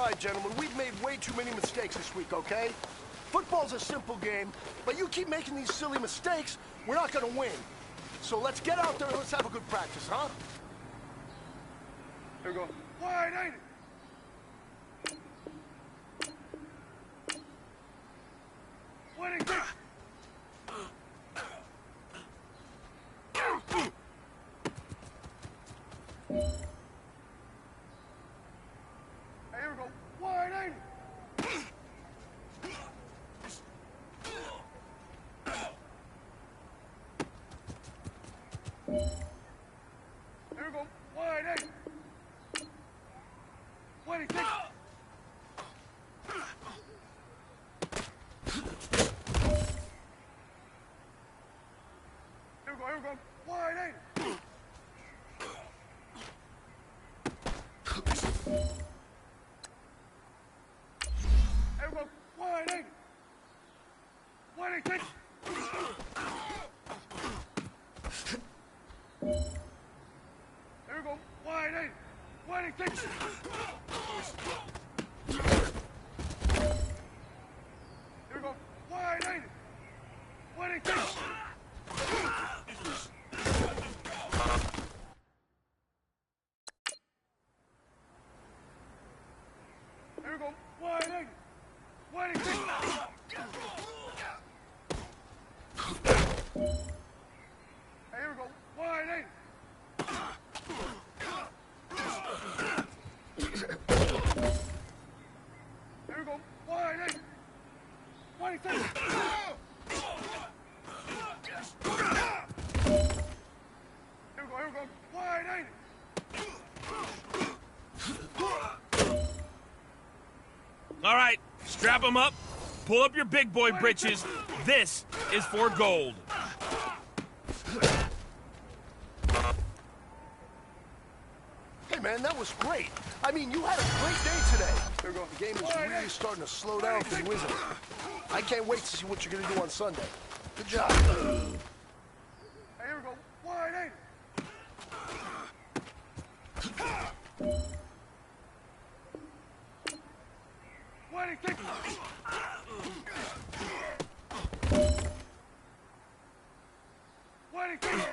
All right, gentlemen, we've made way too many mistakes this week, okay? Football's a simple game, but you keep making these silly mistakes, we're not gonna win. So let's get out there and let's have a good practice, huh? Here we go. Wide, ain't it? What is this? Here we go. Wide, ain't it? Here we go. Wide, ain't it? What is this? Here we go. Wide, ain't it? Here we go. Wide, ain't it? What is this? Here we go. Wide, ain't it? What is this? Here we go. Wide, ain't it? What is this? Here we go. Wide, ain't it? What is this? Here we go. Wide, ain't it? Here we go. Wide, ain't it? What is this? Here we go. Wide, ain't it? All right, strap them up, pull up your big boy britches. This is for gold. Hey, man, that was great. I mean, you had a great day today. Here we go. The game is really starting to slow down for you, isn't it? I can't wait to see what you're gonna do on Sunday. Good job. Hey, here we go. Wide, ain't it? What is this? What is this?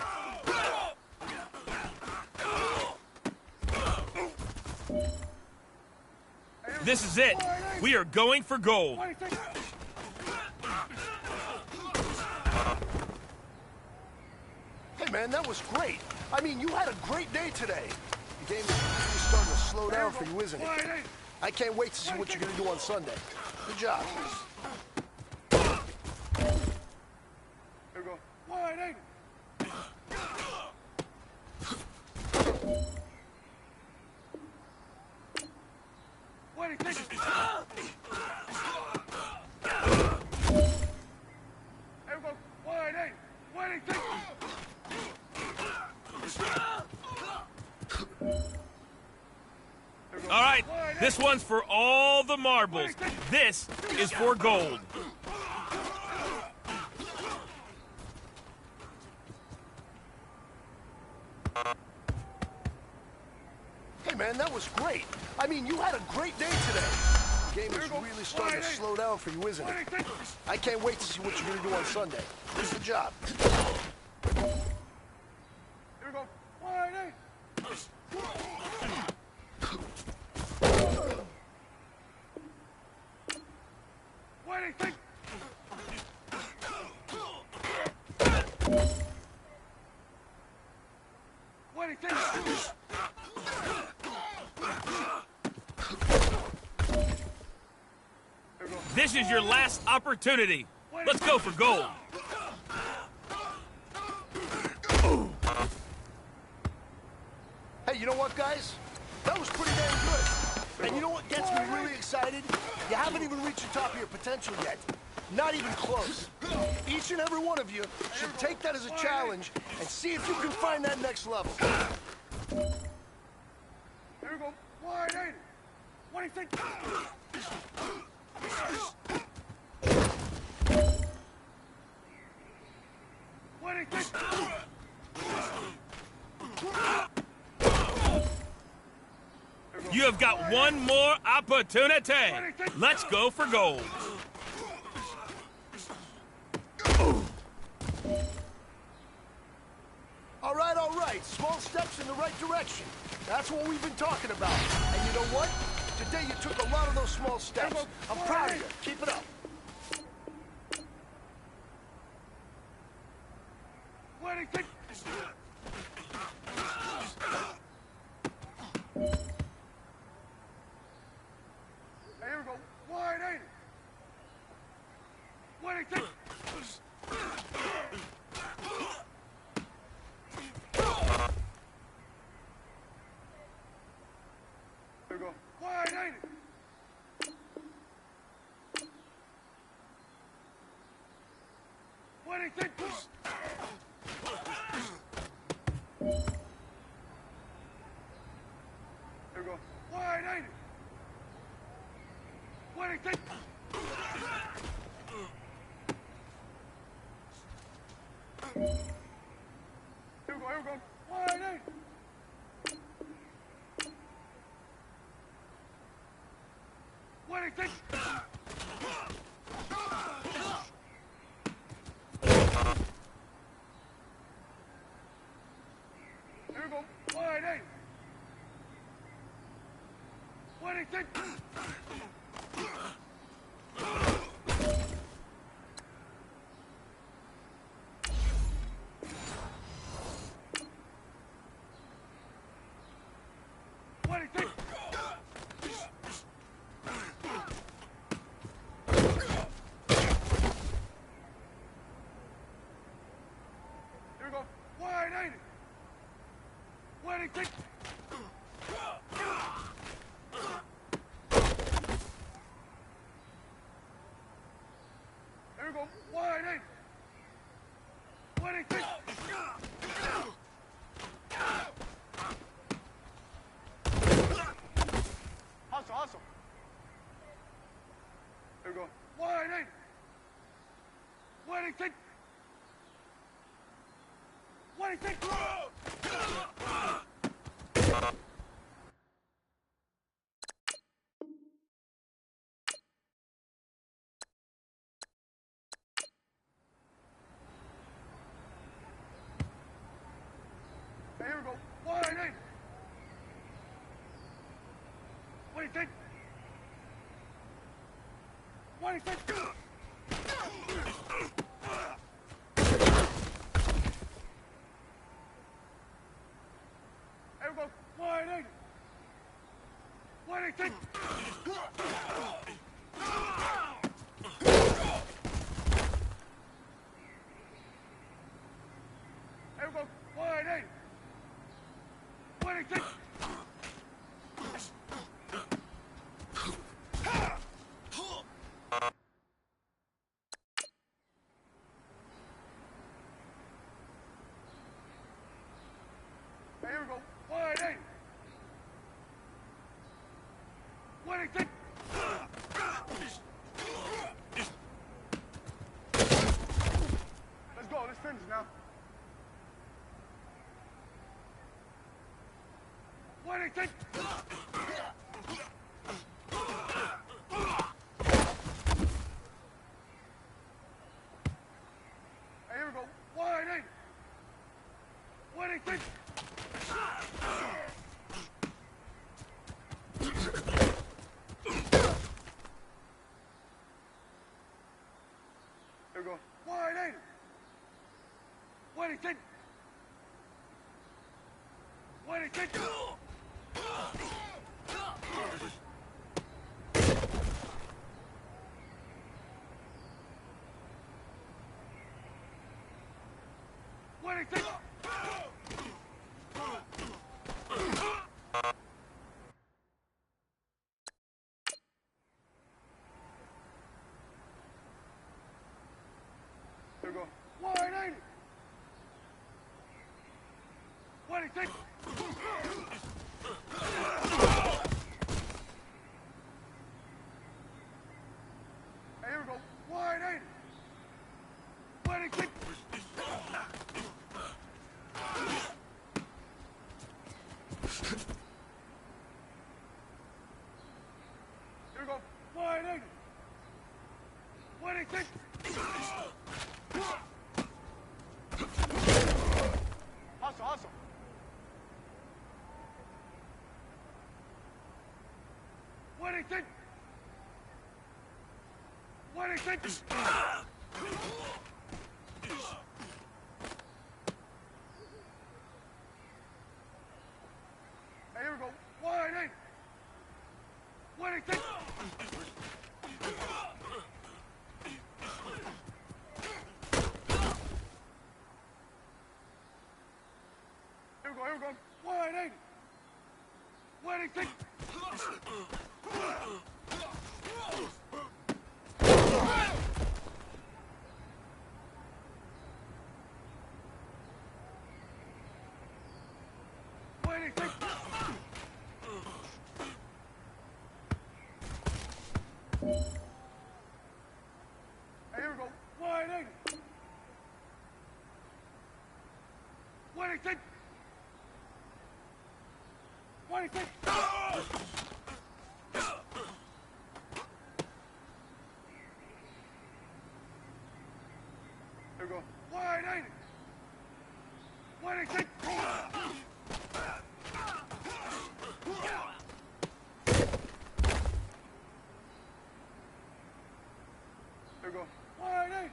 This is it. We are going for gold. What is this? Hey, man, that was great. I mean, you had a great day today. The game is really starting to slow down for you, isn't it? Wide, ain't it? I can't wait to see what you're gonna do on Sunday. Good job. Here we go. Wide, ain't it? What is this? Here we go. Wide, ain't it? What is this? All right, this one's for all the marbles. This is for gold. Hey, man, that was great. I mean, you had a great day today. The game is really starting to slow down for you, isn't it? I can't wait to see what you're gonna do on Sunday. Good job. Here we go. Wide, ain't it? What is this? What is this? This is your last opportunity. Let's go for gold. Hey, you know what, guys? That was pretty damn good. And you know what gets me really excited? You haven't even reached the top of your potential yet. Not even close. Each and every one of you should take that as a challenge and see if you can find that next level. Here we go. Wide, ain't it? What do you think? What do you think? You have got one more opportunity. Let's go for gold. All right. Small steps in the right direction. That's what we've been talking about. And you know what? Today you took a lot of those small steps. I'm proud of you. Keep it up. What do you think? Here we go. Wide, ain't it? What do you think? Here we go. Wide, ain't it? What do you think? Here we go. Wide, ain't it? What do you think? Here we go. Wide, ain't it? What do you think? Here we go. Wide, ain't it? What do you think? What do you think? Here we go. Wide, ain't it? What do you think? Here we go. Wide, ain't it? What do you think? Hustle. Here we go. Wide, ain't it? What do you think? What do you think? Here we go. Wide, ain't it? What do you think? What do you think? Here we go. Wide, ain't it? What do you think? Here we go. Wide, ain't it? What do you think? Here we go. Wide, ain't it? What do you think? Let's go. Let's finish now. What do you think? Here we go. Wide, ain't it? What do you think? Here we go. Wide, ain't it? What do you think? What do you think? What do you think? Here we go. Wide, ain't it? What do you think? Here we go. Wide, ain't it? What do you think? 118. Hustle, hustle. 118. 118. Hey, here we go. 118. 118. Here we go. 180. 186. Hey, here we go. 180. 186. 186. Here we go. 180. 186. Here we go. 180.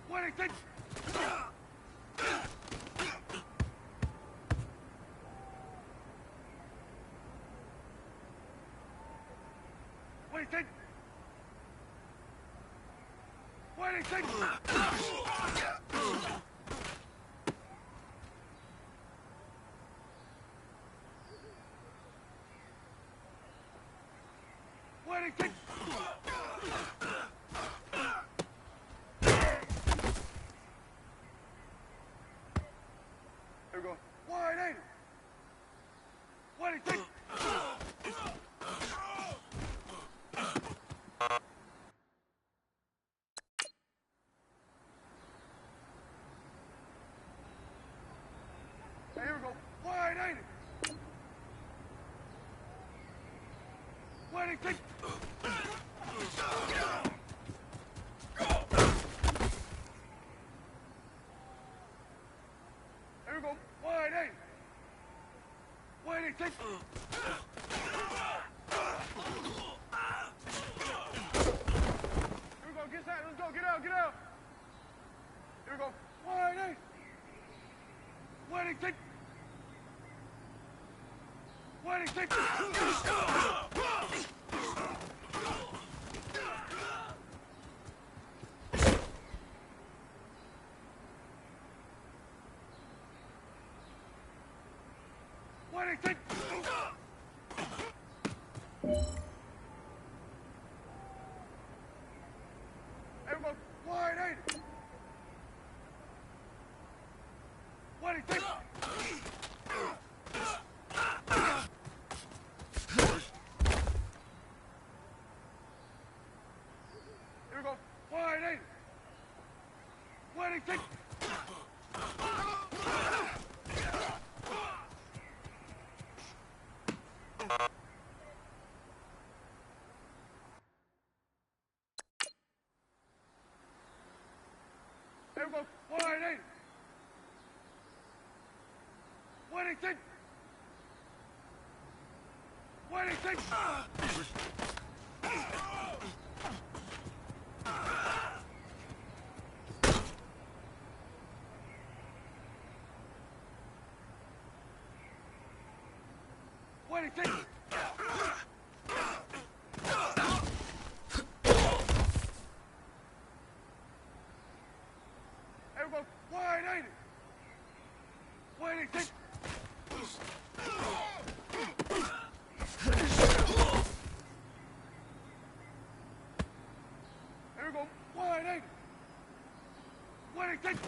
186. Here we go. 180. 186. Hey, here we go. 180. 186. Here we go. 180. 186. Here we go. Get that. Let's go. Get out. Get out. Here we go. 180. 186. 186. Everyone, 180. 186. Here we go. 180. 186. Here we go. 180. 186. 186. Everyone, 180. 186. Here we go. 180. 186.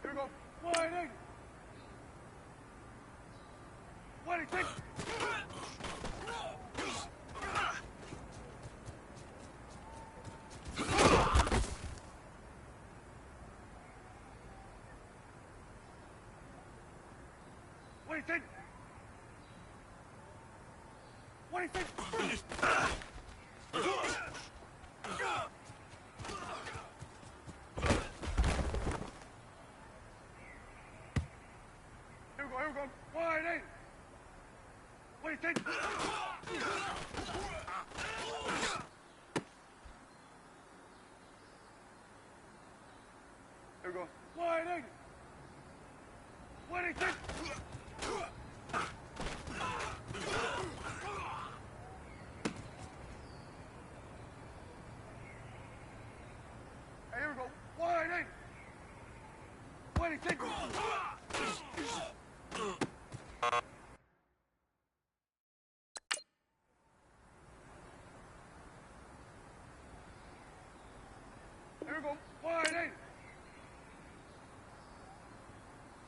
Here we go. 180. 186. What do you think? What do you think? Here we go. Wide eight. What do you think? Here we go. Wide eight. What do you think? Hey, here we go. Wide eight. What do you think? Here we go. Wide eight.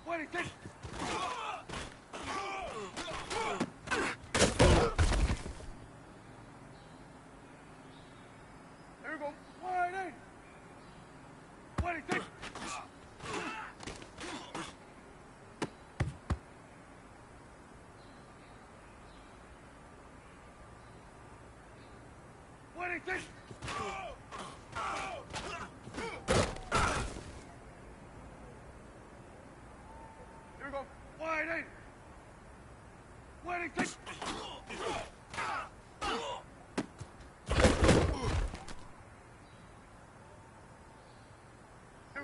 What do you think? Here we go. Wide eight. What do you think? What do you think? Here we go. Wide eight. What do you think?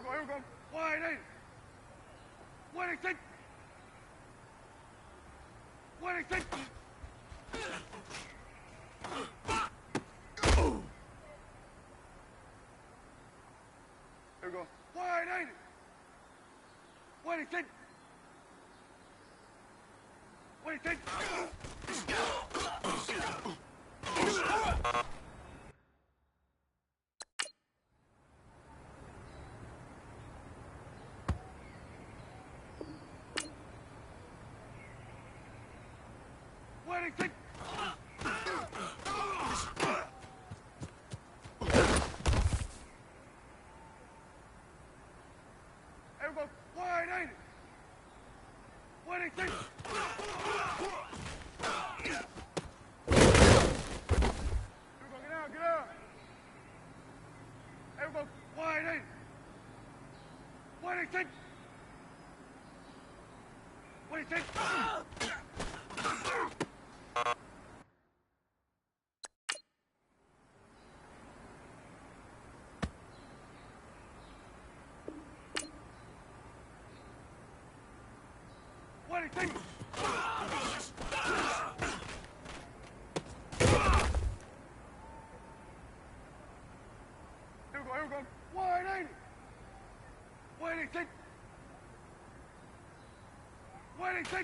Here we go. Wide eight. What do you think? What do you think? Here we go. Wide eight. What do you think? What do you think? What do you think? Here we go. Wide eight. What do you think? Here we go. Get out. Here we go. Wide eight. What do you think? What do you think? What do you think? Here we go. Wide eight. What do you think? What do you think?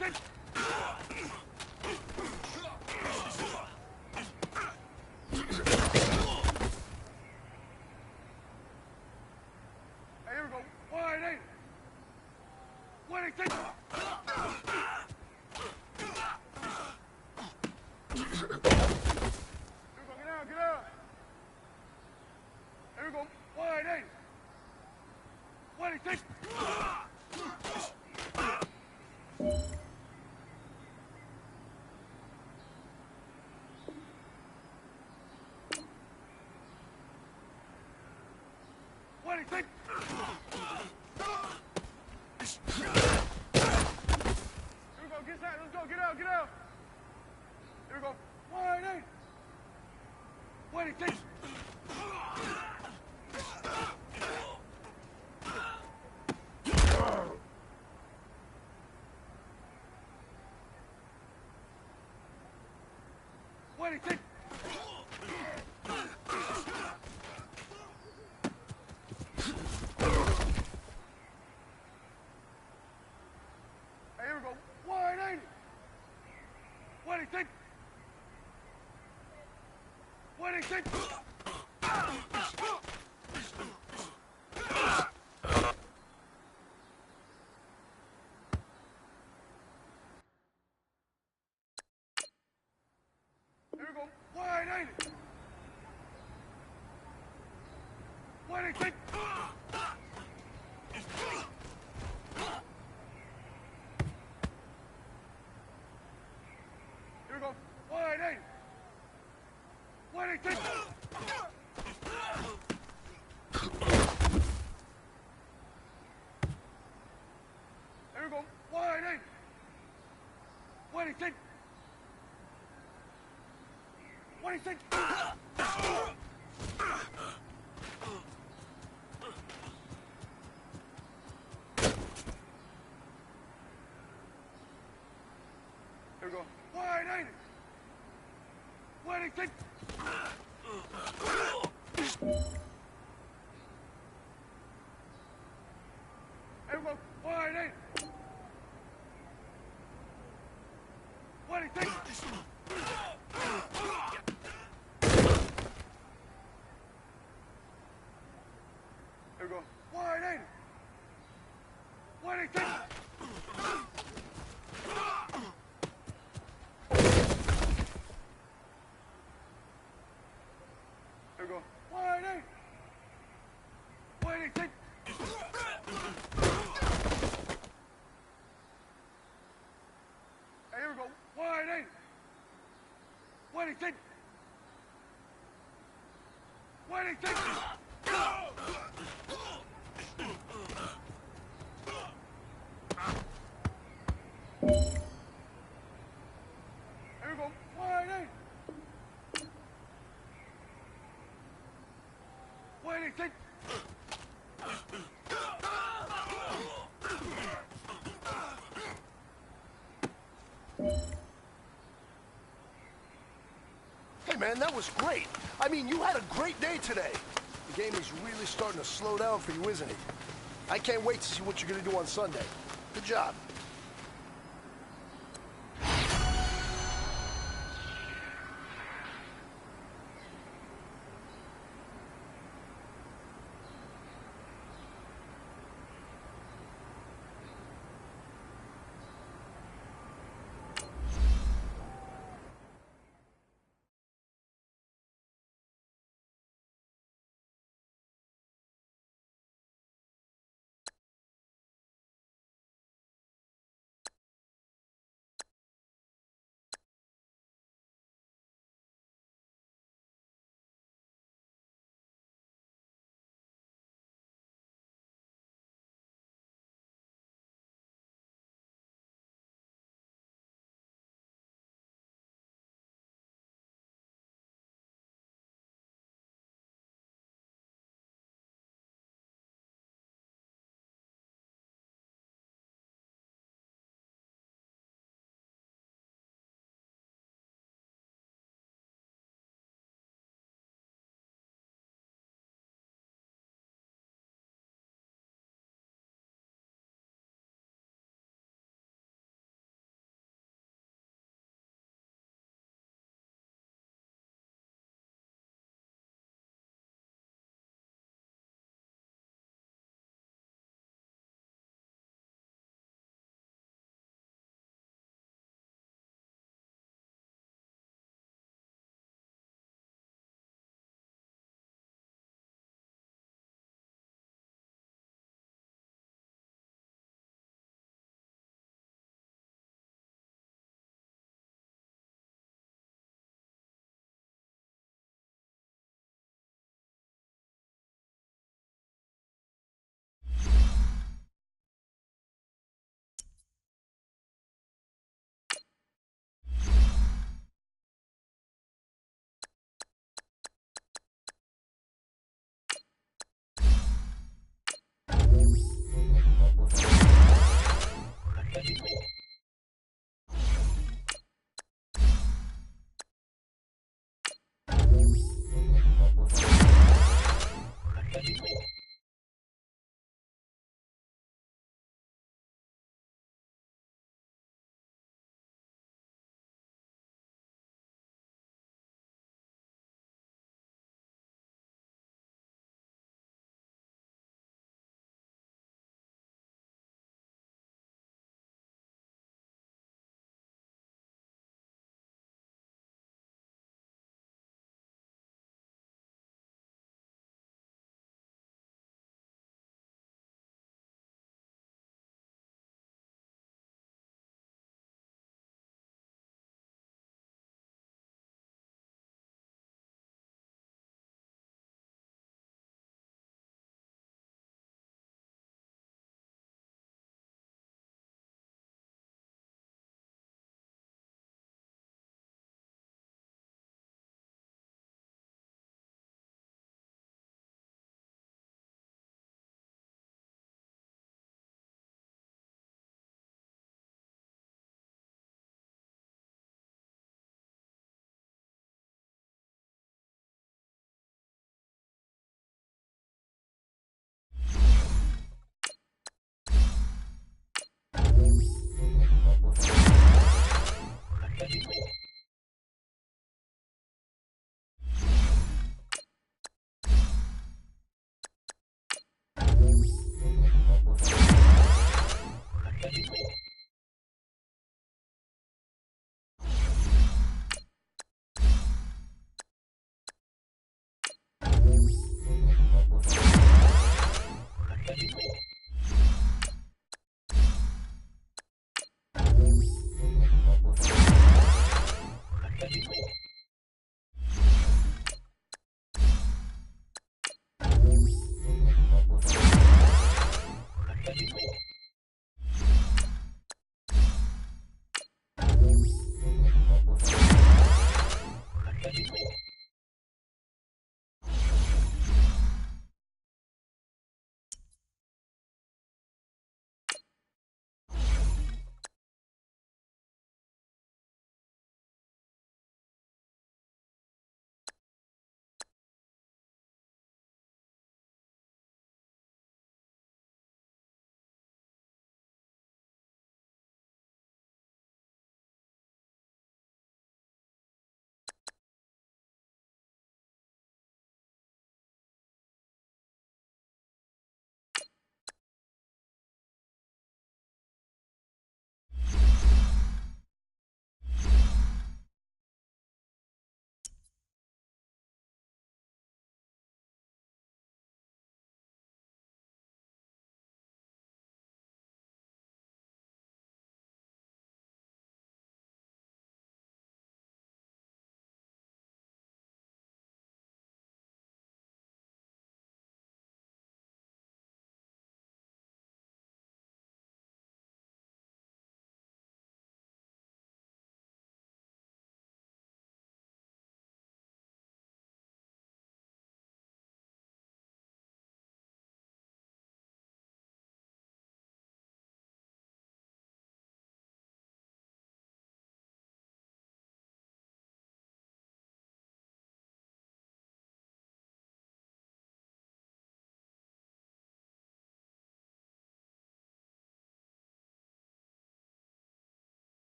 anything? Hey, here we go. Wide eight. What do you think? Here we go. Get out, get out. Here we go. Wide eight. What do you think? What do you think? Here we go, get that, let's go, get out, get out. Here we go, wide eight. What do you think? What do you think? Hey, here we go. Wide 80. What do you think? What do you think? Here we go. Wide 80. What do you think? Here we go. Wide 80. What do you think? Here we go. Wide 80. What do you think? What do you think? Here we go. Wide 80. What do you think? Here we go. Wide 80. What do you think? Here we go. Wide 80. What do you think? Here we go. Wide 80. What do you think? Hey, here we go. Wide 80. What do you think? What do you think? Here we go. Wide 80. What do you think? Hey, man, that was great. I mean, you had a great day today. The game is really starting to slow down for you, isn't it? I can't wait to see what you're going to do on Sunday. Good job.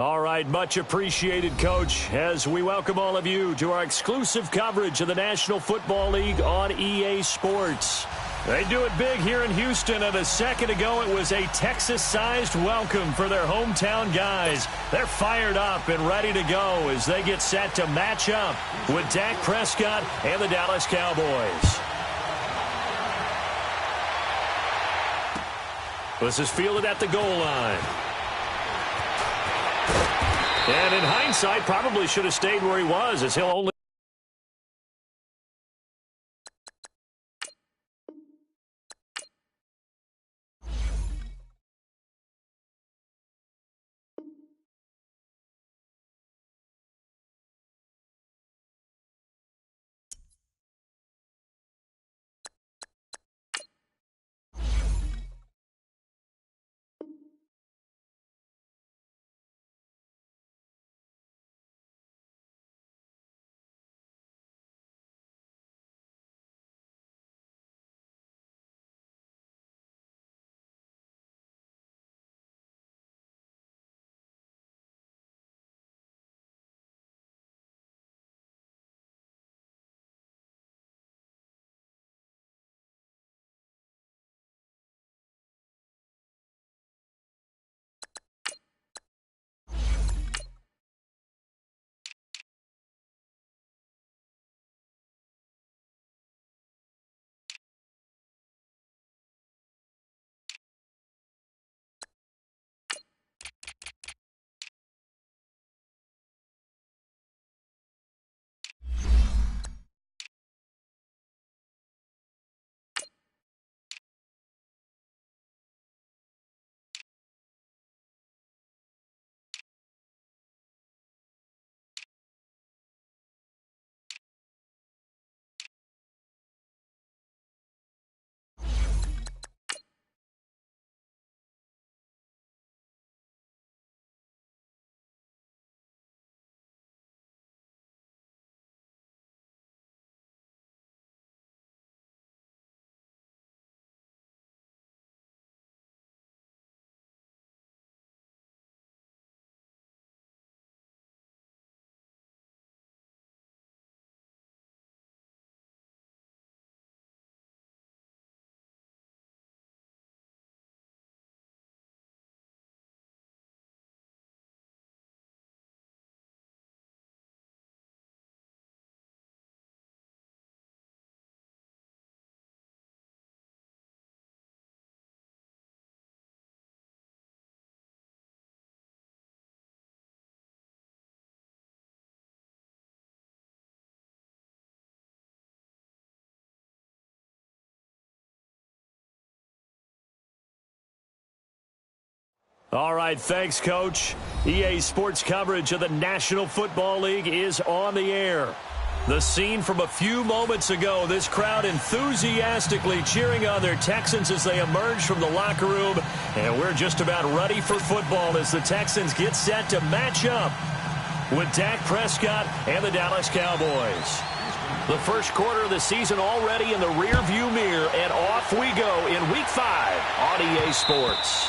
All right, much appreciated, Coach, as we welcome all of you to our exclusive coverage of the National Football League on EA Sports. They do it big here in Houston, and a second ago it was a Texas-sized welcome for their hometown guys. They're fired up and ready to go as they get set to match up with Dak Prescott and the Dallas Cowboys. This is fielded at the goal line. And in hindsight, probably should have stayed where he was, as he'll only... All right, thanks, Coach. EA Sports coverage of the National Football League is on the air. The scene from a few moments ago, this crowd enthusiastically cheering on their Texans as they emerge from the locker room. And we're just about ready for football as the Texans get set to match up with Dak Prescott and the Dallas Cowboys. The first quarter of the season already in the rearview mirror, and off we go in Week 5 on EA Sports.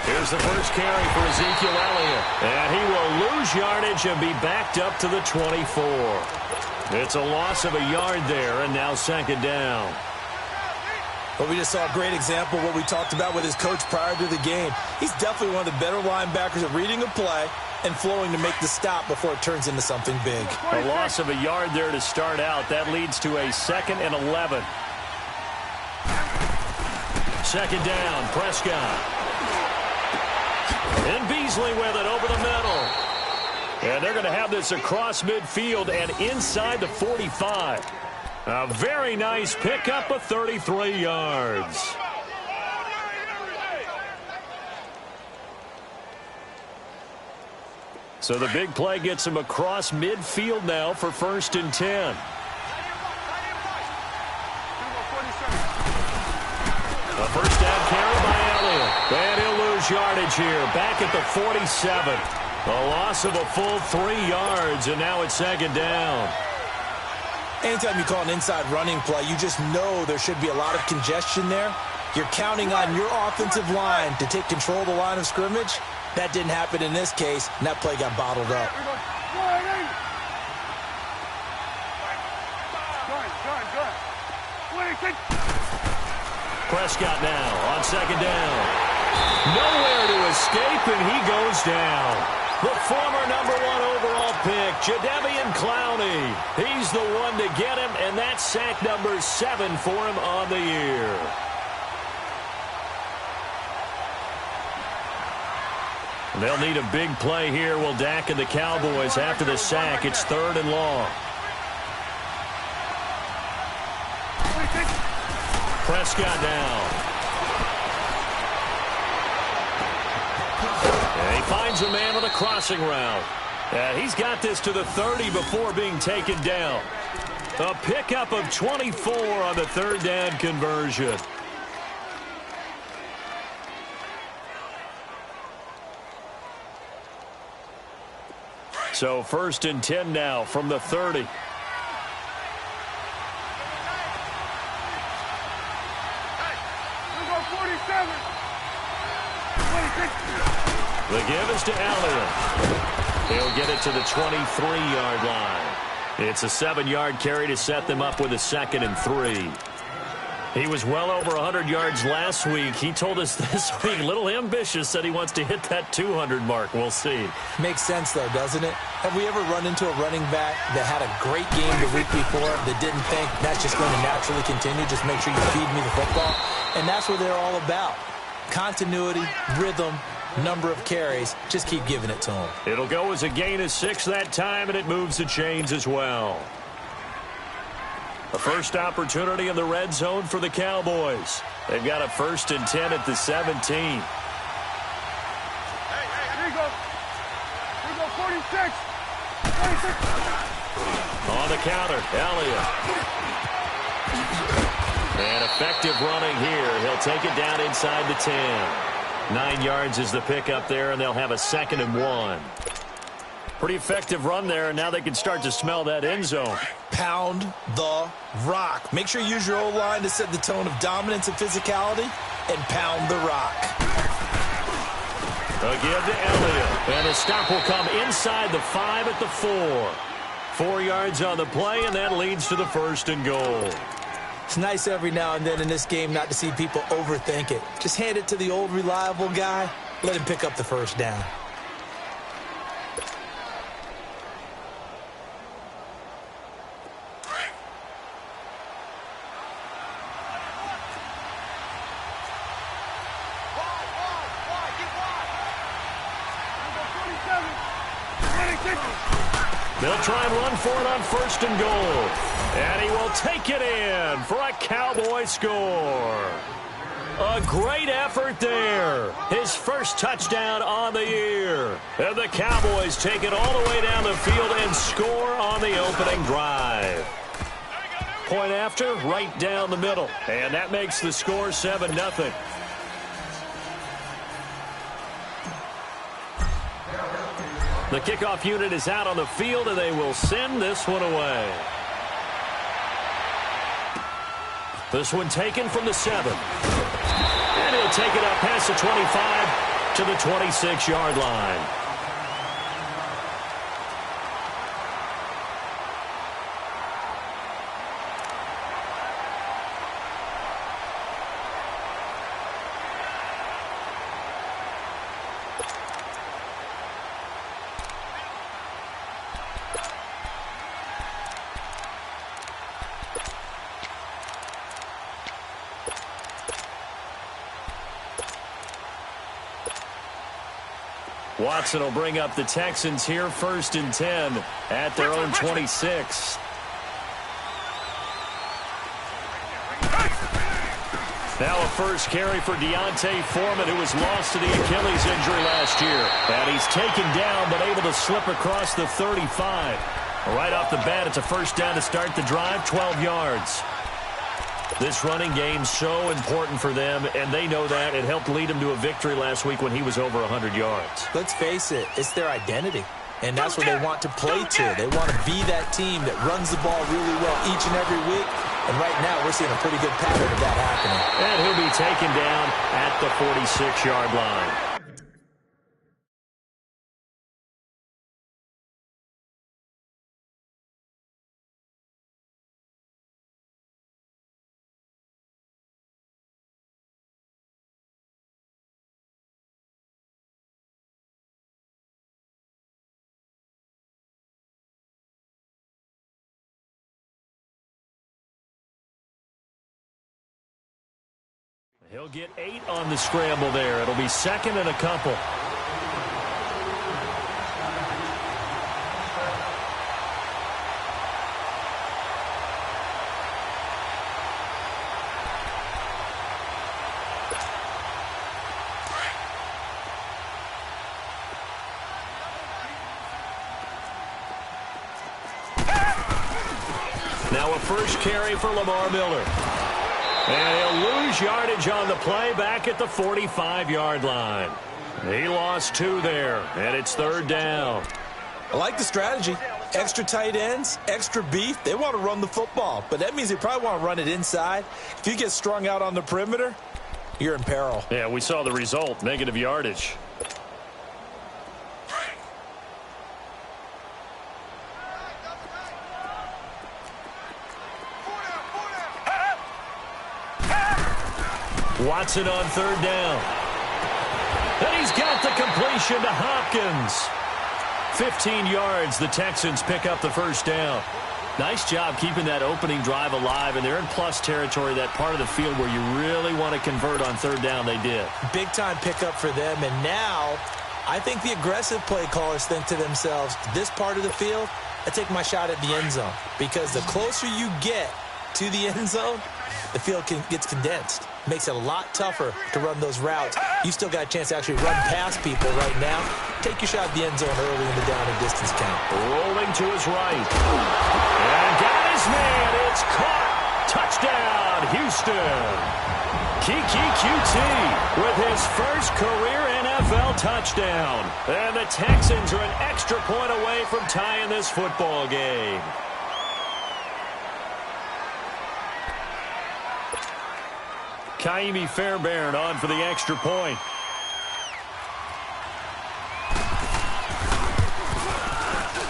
Here's the first carry for Ezekiel Elliott. And he will lose yardage and be backed up to the 24. It's a loss of a yard there, and now second down. But we just saw a great example of what we talked about with his coach prior to the game. He's definitely one of the better linebackers at reading a play and flowing to make the stop before it turns into something big. A loss of a yard there to start out. That leads to a 2nd and 11. Second down, Prescott. And Beasley with it over the middle. And they're going to have this across midfield and inside the 45. A very nice pickup of 33 yards. So the big play gets him across midfield now for 1st and 10. A first down carry by Elliott. And he'll lose yardage here. Back at the 47. A loss of a full 3 yards, and now it's 2nd down. Anytime you call an inside running play, you just know there should be a lot of congestion there. You're counting on your offensive line to take control of the line of scrimmage. That didn't happen in this case, and that play got bottled up. Prescott now on 2nd down. Nowhere to escape, and he goes down. The former #1 overall pick, Jadeveon Clowney. He's the one to get him, and that's sack number 7 for him on the year. They'll need a big play here. Will Dak and the Cowboys after the sack. It's 3rd and long. Prescott now. And he finds a man on a crossing route. He's got this to the 30 before being taken down. A pickup of 24 on the 3rd down conversion. So 1st and 10 now from the 30. The give is to Elliott. He'll get it to the 23-yard line. It's a 7-yard carry to set them up with a 2nd and 3. He was well over 100 yards last week. He told us this week, a little ambitious, said he wants to hit that 200 mark. We'll see. Makes sense, though, doesn't it? Have we ever run into a running back that had a great game the week before that didn't think that's just going to naturally continue? Just make sure you feed me the football. And that's what they're all about. Continuity, rhythm, number of carries. Just keep giving it to him. It'll go as a gain of 6 that time, and it moves the chains as well. A first opportunity in the red zone for the Cowboys. They've got a 1st and 10 at the 17. Here you go. 46. 46. On the counter, Elliott. And effective running here. He'll take it down inside the 10. 9 yards is the pickup there, and they'll have a 2nd and 1. Pretty effective run there, and now they can start to smell that end zone. Pound the rock. Make sure you use your O-line to set the tone of dominance and physicality, and pound the rock. A give to Elliott, and the stop will come inside the 5 at the 4. 4 yards on the play, and that leads to the 1st and goal. It's nice every now and then in this game not to see people overthink it. Just hand it to the old reliable guy. Let him pick up the 1st down. They'll try and run for it on 1st and goal. And he will take it in for a Cowboy score. A great effort there. His first touchdown on the year. And the Cowboys take it all the way down the field and score on the opening drive. Point after, right down the middle. And that makes the score 7-0. The kickoff unit is out on the field, and they will send this one away. This one taken from the 7. And he'll take it up past the 25 to the 26-yard line. Watson will bring up the Texans here 1st and 10 at their own 26. Now a first carry for Deontay Foreman, who was lost to the Achilles injury last year. And he's taken down, but able to slip across the 35. Right off the bat, it's a first down to start the drive, 12 yards. This running game's so important for them, and they know that. It helped lead them to a victory last week when he was over 100 yards. Let's face it, it's their identity. And that's what they want to play to. They want to be that team that runs the ball really well each and every week. And right now, we're seeing a pretty good pattern of that happening. And he'll be taken down at the 46-yard line. He'll get 8 on the scramble there. It'll be second and a couple. Now a first carry for Lamar Miller. And he'll lose yardage on the play back at the 45-yard line. He lost 2 there, and it's 3rd down. I like the strategy. Extra tight ends, extra beef. They want to run the football, but that means they probably want to run it inside. If you get strung out on the perimeter, you're in peril. Yeah, we saw the result, negative yardage. Watson on 3rd down. And he's got the completion to Hopkins. 15 yards, the Texans pick up the first down. Nice job keeping that opening drive alive, and they're in plus territory, that part of the field where you really want to convert on 3rd down. They did. Big-time pickup for them, and now I think the aggressive play callers think to themselves, this part of the field, I take my shot at the end zone, because the closer you get to the end zone, the field gets condensed. Makes it a lot tougher to run those routes. You still got a chance to actually run past people right now. Take your shot at the end zone early in the down and distance count. Rolling to his right. And got his man. It's caught. Touchdown, Houston. Kiki QT with his first career NFL touchdown. And the Texans are an extra point away from tying this football game. Kaimi Fairbairn on for the extra point.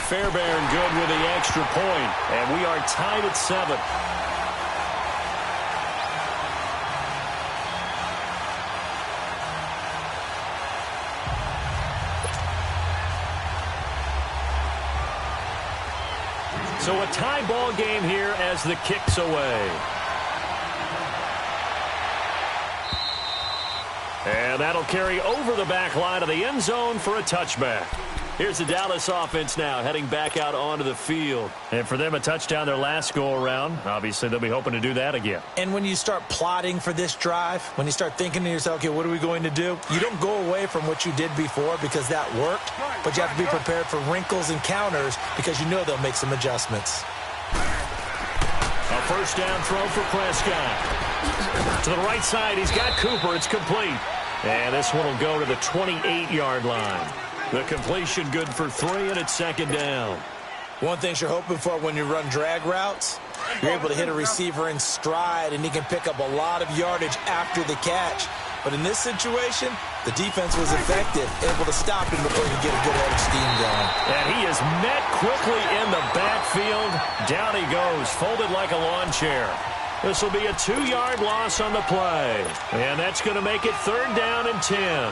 Fairbairn good with the extra point, and we are tied at 7. So a tie ball game here as the kick's away. And that'll carry over the back line of the end zone for a touchback. Here's the Dallas offense now heading back out onto the field. And for them, a touchdown their last go-around. Obviously, they'll be hoping to do that again. And when you start plotting for this drive, when you start thinking to yourself, okay, what are we going to do? You don't go away from what you did before because that worked, but you have to be prepared for wrinkles and counters because you know they'll make some adjustments. A first down throw for Prescott. To the right side, he's got Cooper. It's complete. And this one will go to the 28-yard line. The completion good for 3, and it's 2nd down. One thing you're hoping for when you run drag routes, you're able to hit a receiver in stride, and he can pick up a lot of yardage after the catch. But in this situation, the defense was effective, able to stop him before he could get a good head of steam going. And he is met quickly in the backfield. Down he goes, folded like a lawn chair. This will be a 2-yard loss on the play. And that's going to make it 3rd down and 10.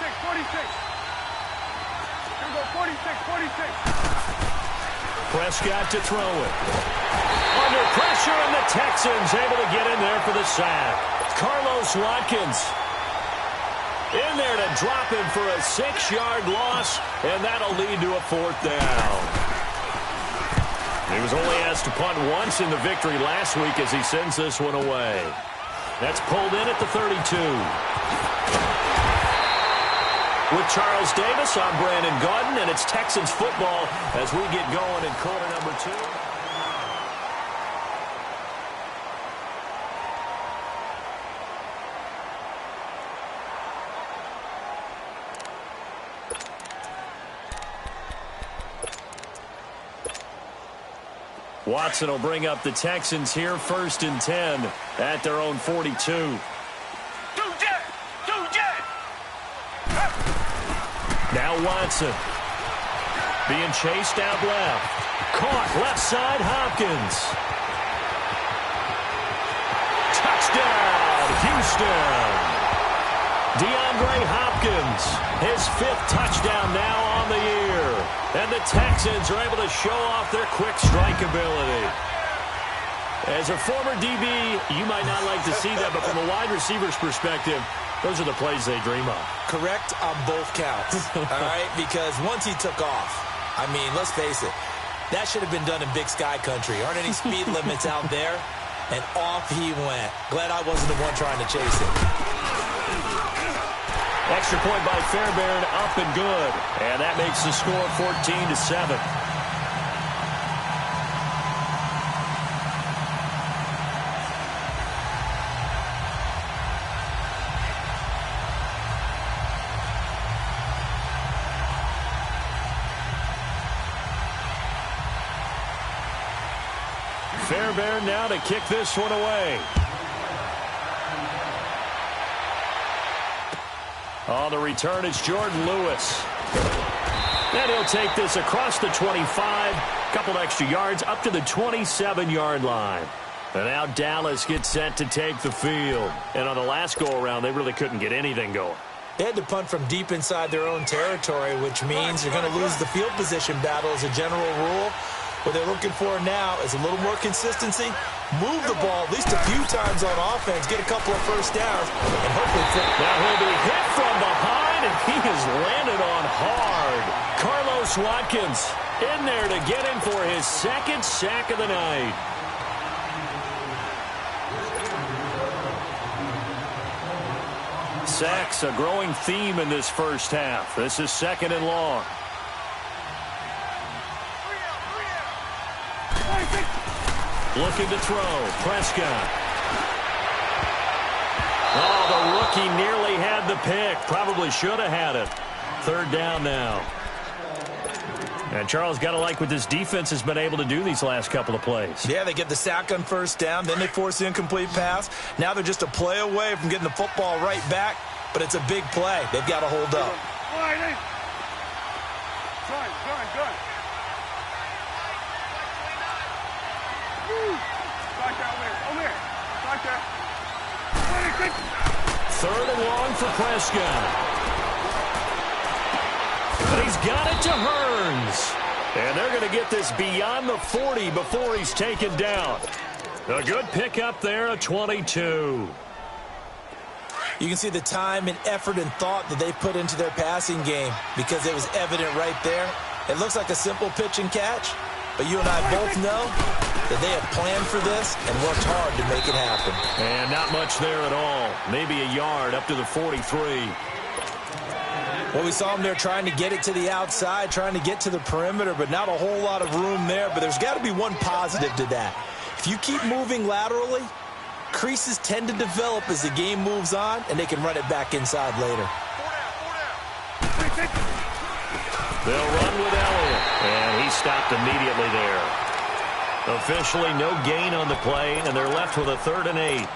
46. Here we go, 46. Prescott to throw it. Under pressure, and the Texans able to get in there for the sack. Carlos Watkins in there to drop him for a 6-yard loss, and that'll lead to a 4th down. He was only asked to punt once in the victory last week as he sends this one away. That's pulled in at the 32. With Charles Davis, I'm Brandon Gaudin, and it's Texans football as we get going in quarter number 2. Watson will bring up the Texans here, 1st and 10 at their own 42. Now Watson being chased out left. Caught left side, Hopkins. Touchdown, Houston. DeAndre Hopkins, his 5th touchdown now on the year. And the Texans are able to show off their quick strike ability. As a former DB, you might not like to see that, but from a wide receiver's perspective, those are the plays they dream of. Correct on both counts, all right? Because once he took off, I mean, let's face it, that should have been done in Big Sky country. Aren't any speed limits out there? And off he went. Glad I wasn't the one trying to chase it. Extra point by Fairbairn, up and good. And that makes the score 14-7. Fairbairn now to kick this one away. On the return, it's Jordan Lewis. And he'll take this across the 25. Couple extra yards up to the 27-yard line. And now Dallas gets set to take the field. And on the last go-around, they really couldn't get anything going. They had to punt from deep inside their own territory, which means you're going to lose the field position battle as a general rule. What they're looking for now is a little more consistency, move the ball at least a few times on offense, get a couple of first downs, and hopefully fit. Now he'll be hit from behind, and he has landed on hard. Carlos Watkins in there to get him for his 2nd sack of the night. Sacks, a growing theme in this first half. This is 2nd and long. Looking to throw. Prescott. Oh, the rookie nearly had the pick. Probably should have had it. 3rd down now. And Charles, got to like what this defense has been able to do these last couple of plays. Yeah, they get the sack on 1st down. Then they force the incomplete pass. Now they're just a play away from getting the football right back. But it's a big play. They've got to hold up. Gun. Third and long for Prescott. But he's got it to Hearns. And they're going to get this beyond the 40 before he's taken down. A good pickup there, a 22. You can see the time and effort and thought that they put into their passing game because it was evident right there. It looks like a simple pitch and catch, but you and I both know that they have planned for this and worked hard to make it happen. And not much there at all. Maybe a yard up to the 43. Well, we saw them there trying to get it to the outside, trying to get to the perimeter, but not a whole lot of room there. But there's got to be one positive to that. If you keep moving laterally, creases tend to develop as the game moves on, and they can run it back inside later. They'll run with Elliott, and he stopped immediately there. Officially no gain on the play, and they're left with a 3rd and 8.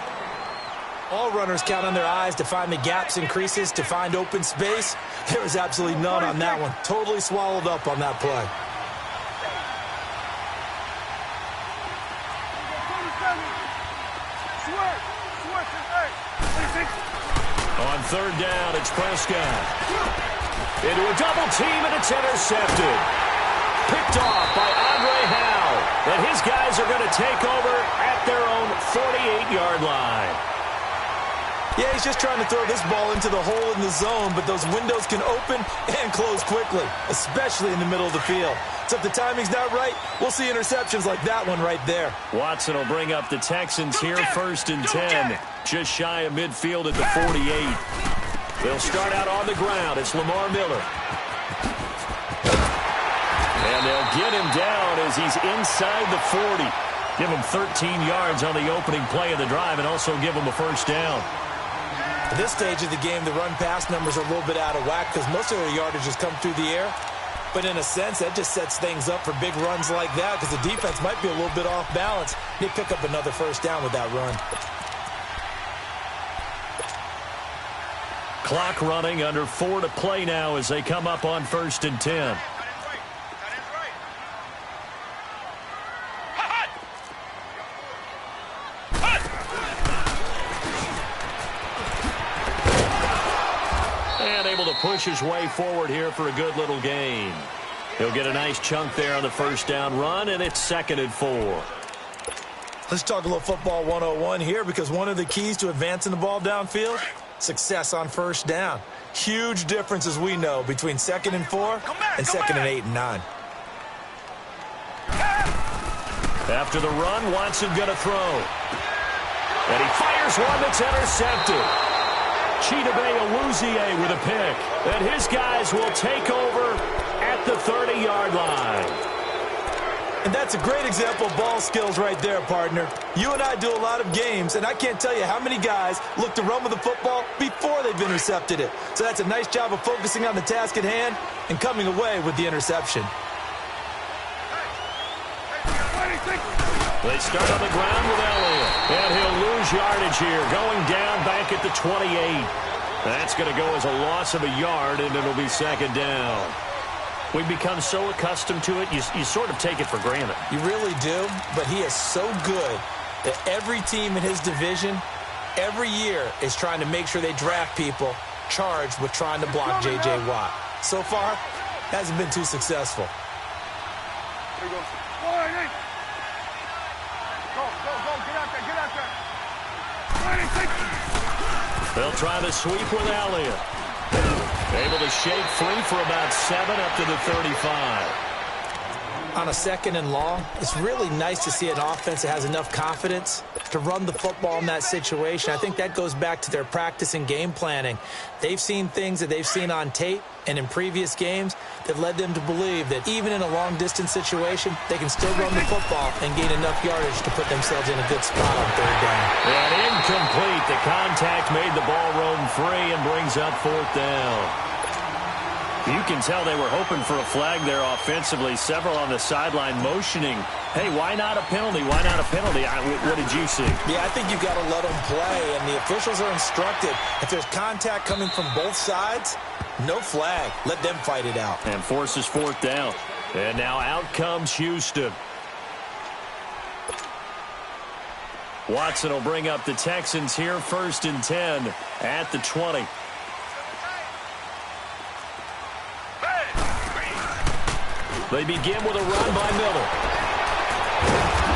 All runners count on their eyes to find the gaps and creases, to find open space. There was absolutely none on that one. Totally swallowed up on that play. On third down. It's Prescott. Into a double team, and it's intercepted. Picked off by Andre Howe. And his guys are going to take over at their own 48-yard line. Yeah, he's just trying to throw this ball into the hole in the zone, but those windows can open and close quickly, especially in the middle of the field. So if the timing's not right, we'll see interceptions like that one right there. Watson will bring up the Texans here, 1st and 10. Just shy of midfield at the 48. They'll start out on the ground. It's Lamar Miller. And they'll get him down as he's inside the 40. Give him 13 yards on the opening play of the drive and also give him a first down. At this stage of the game, the run-pass numbers are a little bit out of whack because most of their yardage has come through the air. But in a sense, that just sets things up for big runs like that because the defense might be a little bit off balance. They pick up another first down with that run. Clock running, under 4 to play now as they come up on 1st and 10. And able to push his way forward here for a good little gain. He'll get a nice chunk there on the first down run, and it's 2nd and 4. Let's talk a little football 101 here because one of the keys to advancing the ball downfield, success on first down. Huge difference, as we know, between 2nd and 4 and 2nd and 8 and 9. After the run, Watson going to throw. And he fires one that's intercepted. Chidobe Awuzie with a pick. And his guys will take over at the 30-yard line. And that's a great example of ball skills right there, partner. You and I do a lot of games, and I can't tell you how many guys look to run with the football before they've intercepted it. So that's a nice job of focusing on the task at hand and coming away with the interception. They start on the ground with Elliott. And he'll lose yardage here, going down back at the 28. That's going to go as a loss of a yard, and it'll be 2nd down. We've become so accustomed to it, you sort of take it for granted. You really do, but he is so good that every team in his division, every year, is trying to make sure they draft people charged with trying to block J.J. Watt. So far, hasn't been too successful. There you go. Go, get out there. They'll try the sweep with Elliott. Able to shake free for about 7 up to the 35. On a 2nd and long, it's really nice to see an offense that has enough confidence to run the football in that situation. I think that goes back to their practice and game planning. They've seen things that they've seen on tape and in previous games that led them to believe that even in a long-distance situation, they can still run the football and gain enough yardage to put themselves in a good spot on 3rd down. And incomplete. The contact made the ball roam free and brings up 4th down. You can tell they were hoping for a flag there offensively. Several on the sideline motioning, hey, why not a penalty? Why not a penalty? What did you see? Yeah, I think you've got to let them play, and the officials are instructed. If there's contact coming from both sides, no flag. Let them fight it out. And forces 4th down. And now out comes Houston. Watson will bring up the Texans here, 1st and 10 at the 20. They begin with a run by Miller.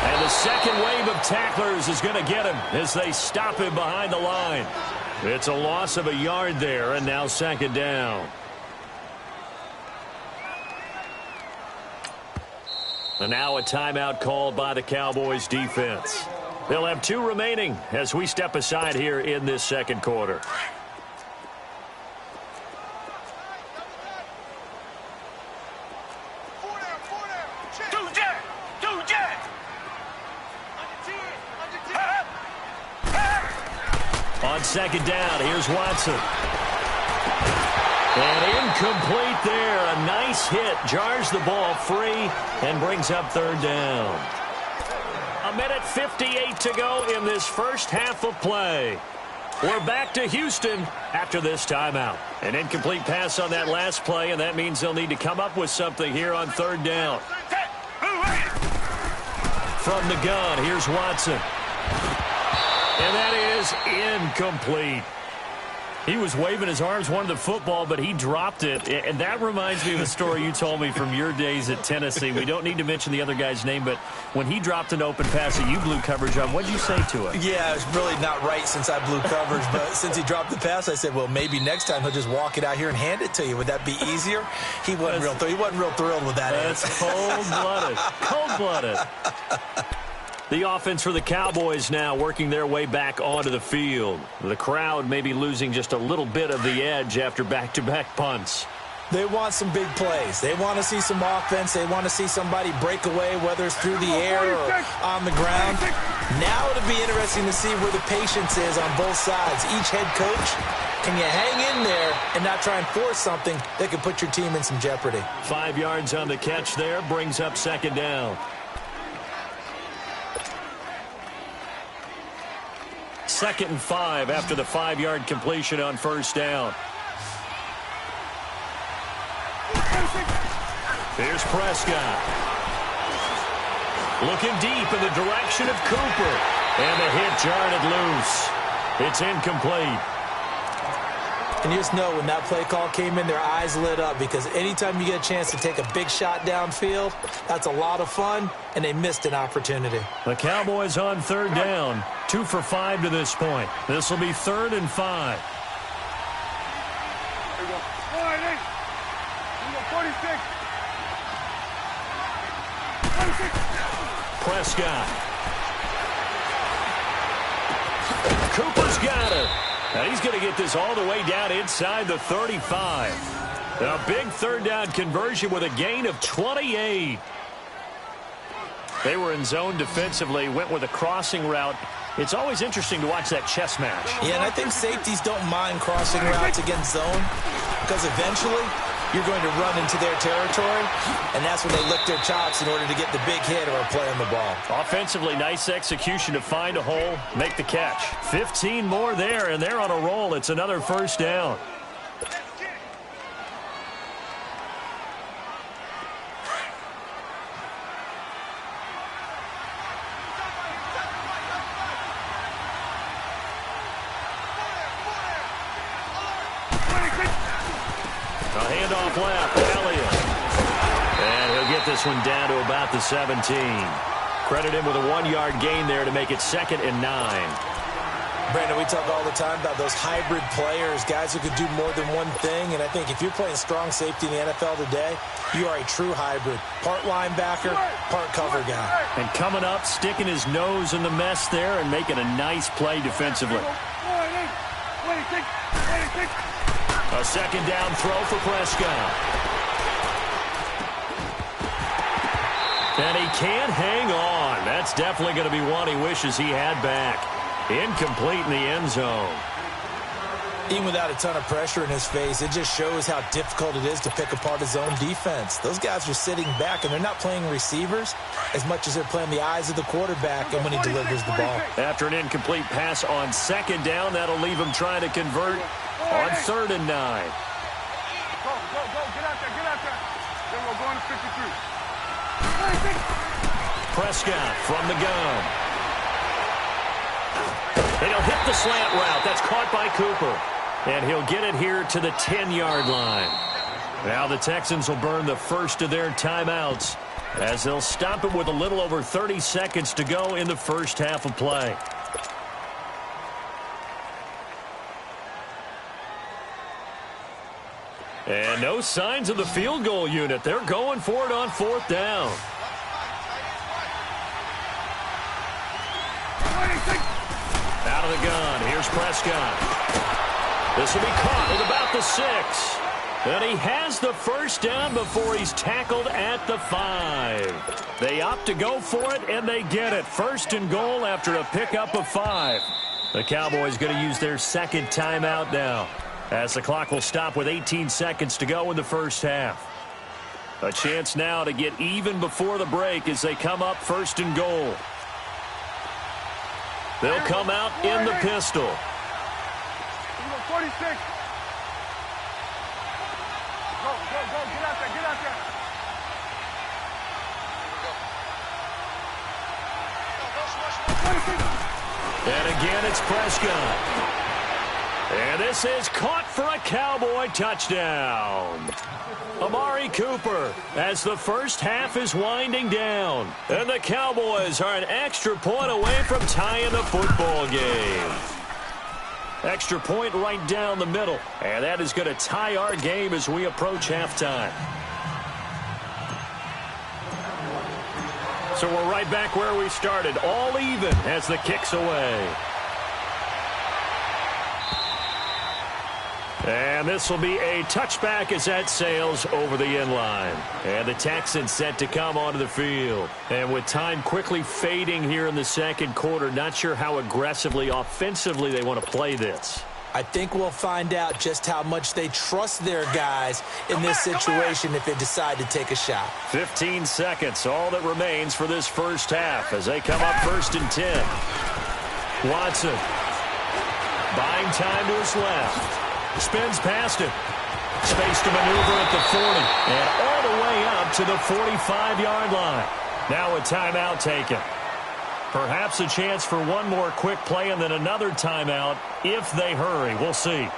And the second wave of tacklers is going to get him as they stop him behind the line. It's a loss of a yard there, and now 2nd down. And now a timeout called by the Cowboys defense. They'll have 2 remaining as we step aside here in this 2nd quarter. On 2nd down, here's Watson. And incomplete there. A nice hit. Jars the ball free and brings up 3rd down. 1:58 to go in this first half of play. We're back to Houston after this timeout. An incomplete pass on that last play, and that means they'll need to come up with something here on 3rd down. From the gun, here's Watson. And that is incomplete. He was waving his arms, wanted the football, but he dropped it. And that reminds me of a story you told me from your days at Tennessee. We don't need to mention the other guy's name, but when he dropped an open pass that you blew coverage on, what did you say to him? Yeah, it's really not right since I blew coverage, but since he dropped the pass, I said, well, maybe next time he'll just walk it out here and hand it to you. Would that be easier? He wasn't real thrilled with that. That's cold-blooded. Cold-blooded. The offense for the Cowboys now working their way back onto the field. The crowd may be losing just a little bit of the edge after back-to-back punts. They want some big plays. They want to see some offense. They want to see somebody break away, whether it's through the air or on the ground. Now it'll be interesting to see where the patience is on both sides. Each head coach, can you hang in there and not try and force something that could put your team in some jeopardy? 5 yards on the catch there, brings up second down. Second and 5 after the 5-yard completion on first down. Here's Prescott. Looking deep in the direction of Cooper. And the hit jarred it loose. It's incomplete. And you just know when that play call came in, their eyes lit up, because anytime you get a chance to take a big shot downfield, that's a lot of fun, and they missed an opportunity. The Cowboys on third down, 2 for 5 to this point. This will be 3rd and 5. Here we go. 1-8. Here we go. 46. 46. Prescott. Cooper's got it. Now he's going to get this all the way down inside the 35. A big third down conversion with a gain of 28. They were in zone defensively, went with a crossing route. It's always interesting to watch that chess match. Yeah, and I think safeties don't mind crossing routes against zone, because eventually you're going to run into their territory, and that's when they lick their chops in order to get the big hit or a play on the ball. Offensively, nice execution to find a hole, make the catch. 15 more there, and they're on a roll. It's another first down. Handoff left, Elliott. And he'll get this one down to about the 17. Credit him with a 1-yard gain there to make it 2nd and 9. Brandon, we talk all the time about those hybrid players, guys who could do more than one thing. And I think if you're playing strong safety in the NFL today, you are a true hybrid. Part linebacker, part cover guy. And coming up, sticking his nose in the mess there and making a nice play defensively. 26. A second down throw for Prescott. And he can't hang on. That's definitely going to be one he wishes he had back. Incomplete in the end zone. Even without a ton of pressure in his face, it just shows how difficult it is to pick apart his own defense. Those guys are sitting back, and they're not playing receivers as much as they're playing the eyes of the quarterback and when he delivers the ball. After an incomplete pass on second down, that'll leave him trying to convert on 3rd and 9. Go, get out there. Then we'll go into 53. Prescott from the gun. And he'll hit the slant route. That's caught by Cooper. And he'll get it here to the 10-yard line. Now the Texans will burn the first of their timeouts as they'll stop it with a little over 30 seconds to go in the first half of play. And no signs of the field goal unit. They're going for it on 4th down. Out of the gun, here's Prescott. This will be caught at about the 6. And he has the first down before he's tackled at the 5. They opt to go for it, and they get it. 1st and goal after a pickup of 5. The Cowboys going to use their second timeout now, as the clock will stop with 18 seconds to go in the first half. A chance now to get even before the break as they come up 1st and goal. They'll come out in the pistol. 46. Go, get out there. And again, it's Prescott. And this is caught for a Cowboy touchdown. Amari Cooper as the first half is winding down. And the Cowboys are an extra point away from tying the football game. Extra point right down the middle. And that is going to tie our game as we approach halftime. So we're right back where we started. All even as the kick's away. And this will be a touchback as that sails over the end line. And the Texans set to come onto the field. And with time quickly fading here in the second quarter, not sure how aggressively, offensively they want to play this. I think we'll find out just how much they trust their guys in this situation if they decide to take a shot. 15 seconds, all that remains for this first half as they come up 1st and 10. Watson buying time to his left. Spins past it. Space to maneuver at the 40. And all the way up to the 45-yard line. Now a timeout taken. Perhaps a chance for one more quick play and then another timeout if they hurry. We'll see.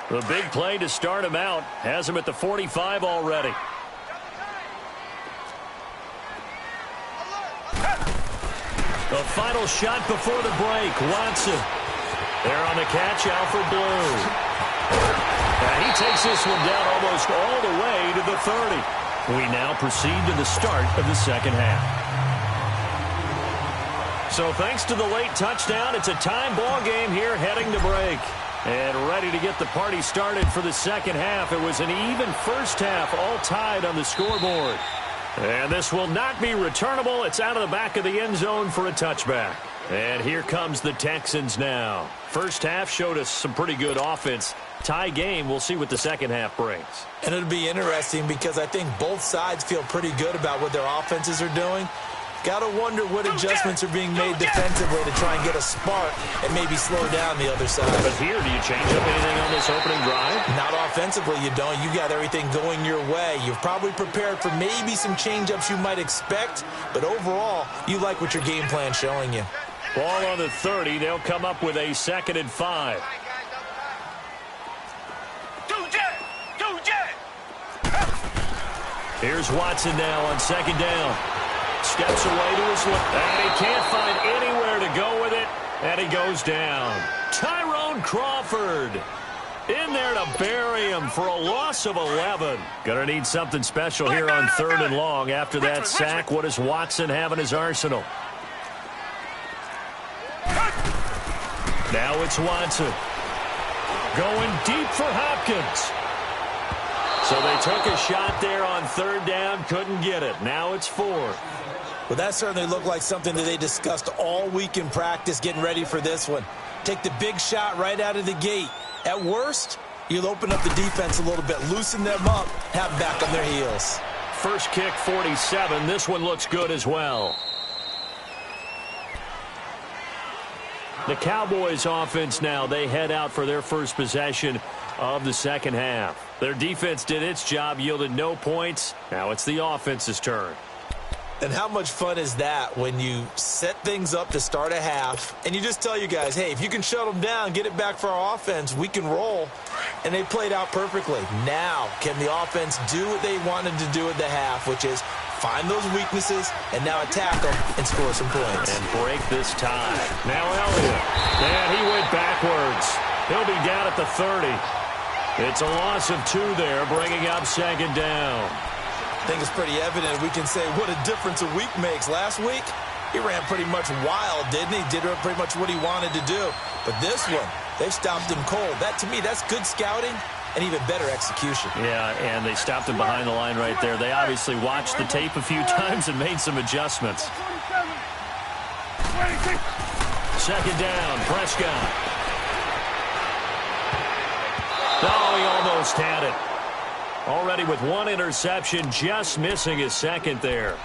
The big play to start him out has him at the 45 already. The final shot before the break. Watson. There on the catch, Alfred Blue. And he takes this one down almost all the way to the 30. We now proceed to the start of the second half. So thanks to the late touchdown, it's a time ball game here heading to break. And ready to get the party started for the second half. It was an even first half, all tied on the scoreboard. And this will not be returnable. It's out of the back of the end zone for a touchback. And here comes the Texans now. First half showed us some pretty good offense. Tie game, we'll see what the second half brings. And it'll be interesting because I think both sides feel pretty good about what their offenses are doing. Got to wonder what adjustments are being made defensively to try and get a spark and maybe slow down the other side. But here, do you change up anything on this opening drive? Not offensively, you don't. You got everything going your way. You've probably prepared for maybe some change-ups you might expect, but overall, you like what your game plan's showing you. Ball on the 30. They'll come up with a 2nd and 5. Here's Watson now on 2nd down. Steps away to his left, and he can't find anywhere to go with it, and he goes down. Tyrone Crawford in there to bury him for a loss of 11. Gonna need something special here on 3rd and long after that sack. What does Watson have in his arsenal? Now it's Watson going deep for Hopkins. So they took a shot there on 3rd down, couldn't get it. Now it's 4th. Well, that certainly looked like something that they discussed all week in practice getting ready for this one. Take the big shot right out of the gate. At worst, you'll open up the defense a little bit, loosen them up, have them back on their heels. First kick, 47. This one looks good as well. The Cowboys offense now, they head out for their first possession of the second half. Their defense did its job, yielded no points. Now it's the offense's turn. And how much fun is that when you set things up to start a half and you just tell you guys, hey, if you can shut them down, get it back for our offense, we can roll. And they played out perfectly. Now, can the offense do what they wanted to do at the half, which is find those weaknesses and now attack them and score some points. And break this tie. Now Elliott. And he went backwards. He'll be down at the 30. It's a loss of 2 there, bringing up 2nd down. I think it's pretty evident we can say what a difference a week makes. Last week, he ran pretty much wild, didn't he? Did pretty much what he wanted to do. But this one, they've stopped him cold. That, to me, that's good scouting and even better execution. Yeah, and they stopped him behind the line right there. They obviously watched the tape a few times and made some adjustments. 2nd down, Prescott. Oh, he almost had it. Already with 1 interception, just missing his 2nd there.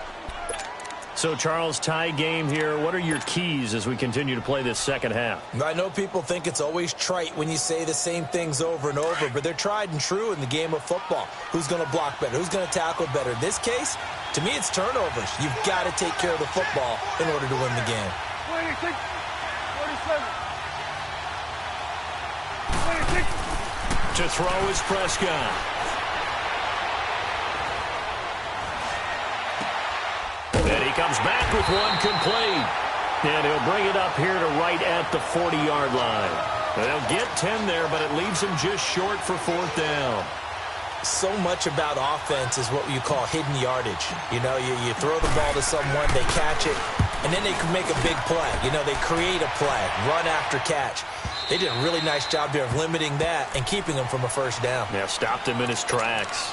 So, Charles, tie game here. What are your keys as we continue to play this second half? I know people think it's always trite when you say the same things over and over, but they're tried and true in the game of football. Who's going to block better? Who's going to tackle better? In this case, to me, it's turnovers. You've got to take care of the football in order to win the game. 26, 47. 26. To throw is Prescott. And he comes back with one complete. And he'll bring it up here to right at the 40-yard line. They'll get 10 there, but it leaves him just short for fourth down. So much about offense is what you call hidden yardage. You know, you throw the ball to someone, they catch it, and then they can make a big play. You know, they create a play, run after catch. They did a really nice job there of limiting that and keeping him from a first down. Yeah, stopped him in his tracks.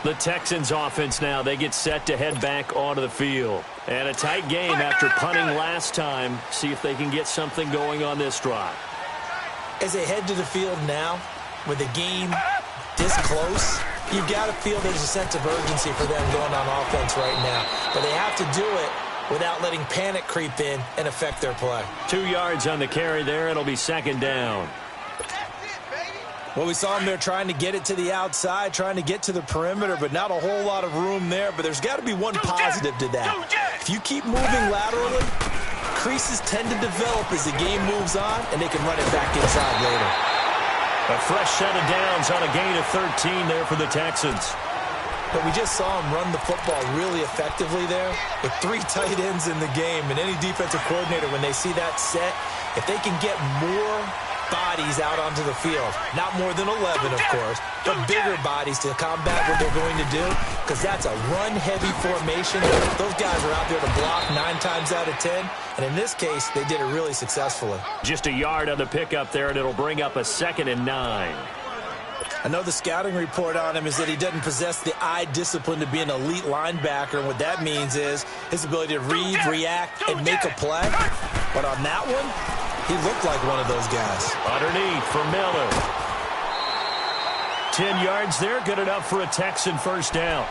The Texans offense now, they get set to head back onto the field. And a tight game after punting last time. See if they can get something going on this drive. As they head to the field now, with the game this close, you've got to feel there's a sense of urgency for them going on offense right now. But they have to do it without letting panic creep in and affect their play. 2 yards on the carry there. It'll be second down. Well, we saw him there trying to get it to the outside, trying to get to the perimeter, but not a whole lot of room there. But there's got to be one positive to that. If you keep moving laterally, creases tend to develop as the game moves on, and they can run it back inside later. A fresh set of downs on a gain of 13 there for the Texans. But we just saw him run the football really effectively there with 3 tight ends in the game. And any defensive coordinator, when they see that set, if they can get more bodies out onto the field, not more than 11, of course, but bigger bodies to combat what they're going to do, because that's a run-heavy formation. Those guys are out there to block 9 times out of 10, and in this case, they did it really successfully. Just a yard on the pickup there, and it'll bring up a 2nd and 9. I know the scouting report on him is that he doesn't possess the eye discipline to be an elite linebacker, and what that means is his ability to read, react, and make a play. But on that one, he looked like one of those guys. Underneath for Miller. 10 yards there, good enough for a Texan first down.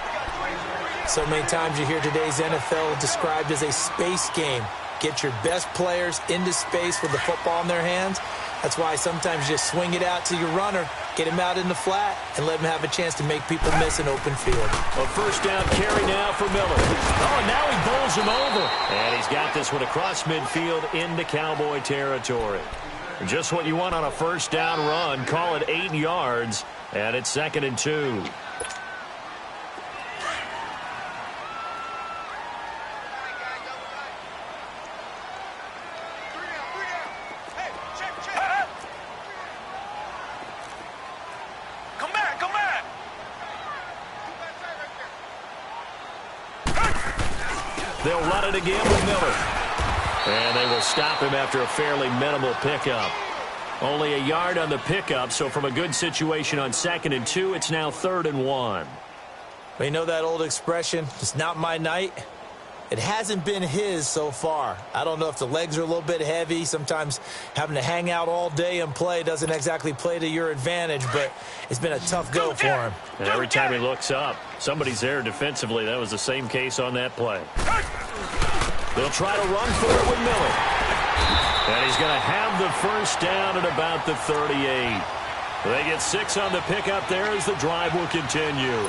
So many times you hear today's NFL described as a space game. Get your best players into space with the football in their hands. That's why sometimes you just swing it out to your runner, get him out in the flat, and let him have a chance to make people miss an open field. A first down carry now for Miller. Oh, and now he bowls him over. And he's got this one across midfield into Cowboy territory. Just what you want on a first down run. Call it 8 yards, and it's 2nd and 2. They'll run it again with Miller. And they will stop him after a fairly minimal pickup. Only a yard on the pickup, so from a good situation on 2nd and 2, it's now 3rd and 1. Well, you know that old expression, it's not my night? It hasn't been his so far. I don't know if the legs are a little bit heavy. Sometimes having to hang out all day and play doesn't exactly play to your advantage, but it's been a tough go for him. And every time he looks up, somebody's there defensively. That was the same case on that play. They'll try to run for it with Miller. And he's going to have the first down at about the 38. They get 6 on the pickup there as the drive will continue.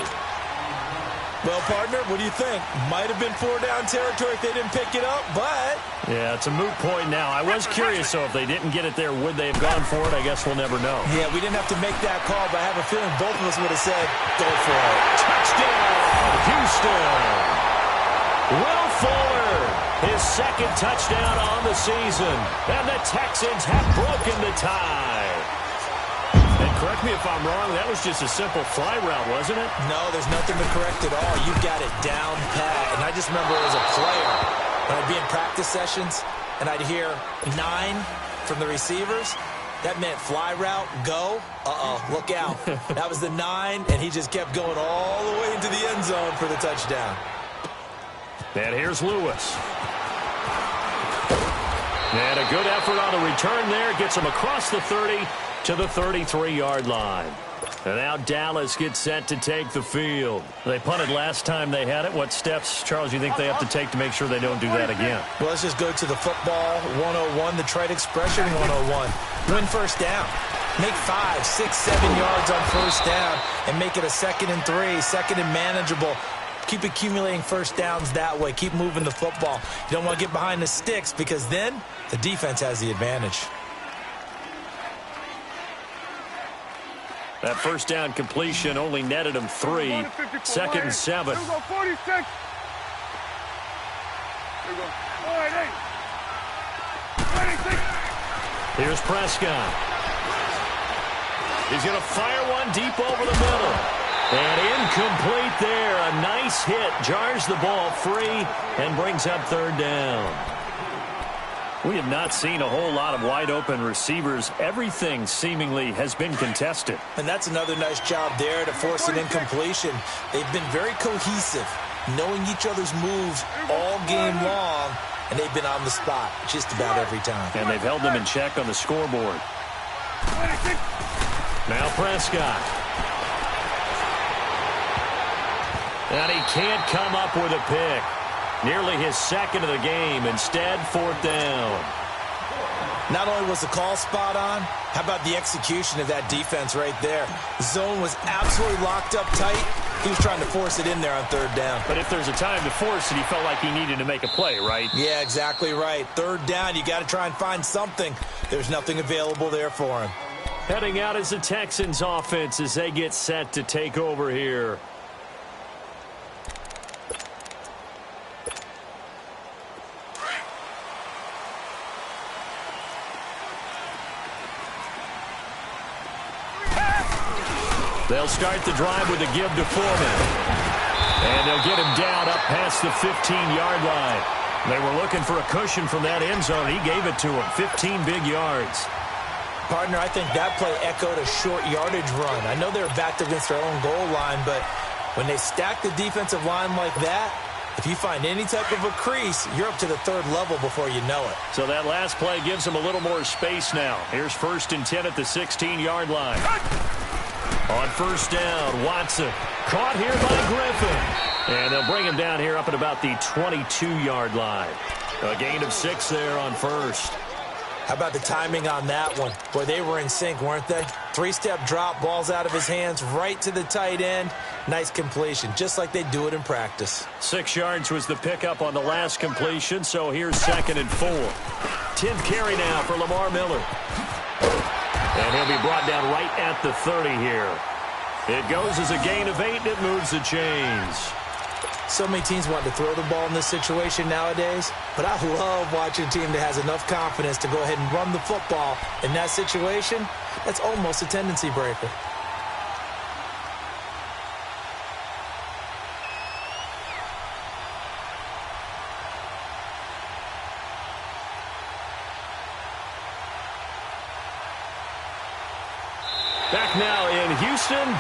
Well, partner, what do you think? Might have been 4-down territory if they didn't pick it up, but... Yeah, it's a moot point now. I was curious, so if they didn't get it there, would they have gone for it? I guess we'll never know. Yeah, we didn't have to make that call, but I have a feeling both of us would have said, go for it. Touchdown, Houston! Will Fuller, his 2nd touchdown on the season. And the Texans have broken the tie. And correct me if I'm wrong, that was just a simple fly route, wasn't it? No, there's nothing to correct at all. You've got it down pat. And I just remember as a player, when I'd be in practice sessions and I'd hear 9 from the receivers, that meant fly route, go. Look out. That was the 9, and he just kept going all the way into the end zone for the touchdown. And here's Lewis. And a good effort on the return there. Gets him across the 30 to the 33-yard line. And now Dallas gets set to take the field. They punted last time they had it. What steps, Charles, you think they have to take to make sure they don't do that again? Well, let's just go to the football 101, the trade expression 101. Win first down. Make 5, 6, 7 yards on first down and make it a 2nd and 3, 2nd and manageable. Keep accumulating first downs that way. Keep moving the football. You don't want to get behind the sticks because then the defense has the advantage. That first down completion only netted him 3. 2nd and 7. Here we go, 46. Here we go. 26. Here's Prescott. He's going to fire one deep over the middle. And incomplete there. A nice hit. Jars the ball free and brings up 3rd down. We have not seen a whole lot of wide-open receivers. Everything seemingly has been contested. And that's another nice job there to force an incompletion. They've been very cohesive, knowing each other's moves all game long, and they've been on the spot just about every time. And they've held them in check on the scoreboard. Now Prescott. And he can't come up with a pick. Nearly his 2nd of the game. Instead, 4th down. Not only was the call spot on, how about the execution of that defense right there? The zone was absolutely locked up tight. He was trying to force it in there on 3rd down. But if there's a time to force it, he felt like he needed to make a play, right? Yeah, exactly right. 3rd down, you got to try and find something. There's nothing available there for him. Heading out is the Texans offense as they get set to take over here. They'll start the drive with a give to Foreman. And they'll get him down up past the 15-yard line. They were looking for a cushion from that end zone. He gave it to him. 15 big yards. Partner, I think that play echoed a short yardage run. I know they're backed against their own goal line, but when they stack the defensive line like that, if you find any type of a crease, you're up to the 3rd level before you know it. So that last play gives them a little more space now. Here's 1st and 10 at the 16-yard line. On first down, Watson caught here by Griffin. And they'll bring him down here up at about the 22-yard line. A gain of 6 there on first. How about the timing on that one? Boy, they were in sync, weren't they? 3-step drop, ball's out of his hands, right to the tight end. Nice completion, just like they do it in practice. 6 yards was the pickup on the last completion, so here's 2nd and 4. 10th carry now for Lamar Miller. And he'll be brought down right at the 30 here. It goes as a gain of 8, and it moves the chains. So many teams want to throw the ball in this situation nowadays, but I love watching a team that has enough confidence to go ahead and run the football. In that situation, that's almost a tendency breaker. Back now in Houston.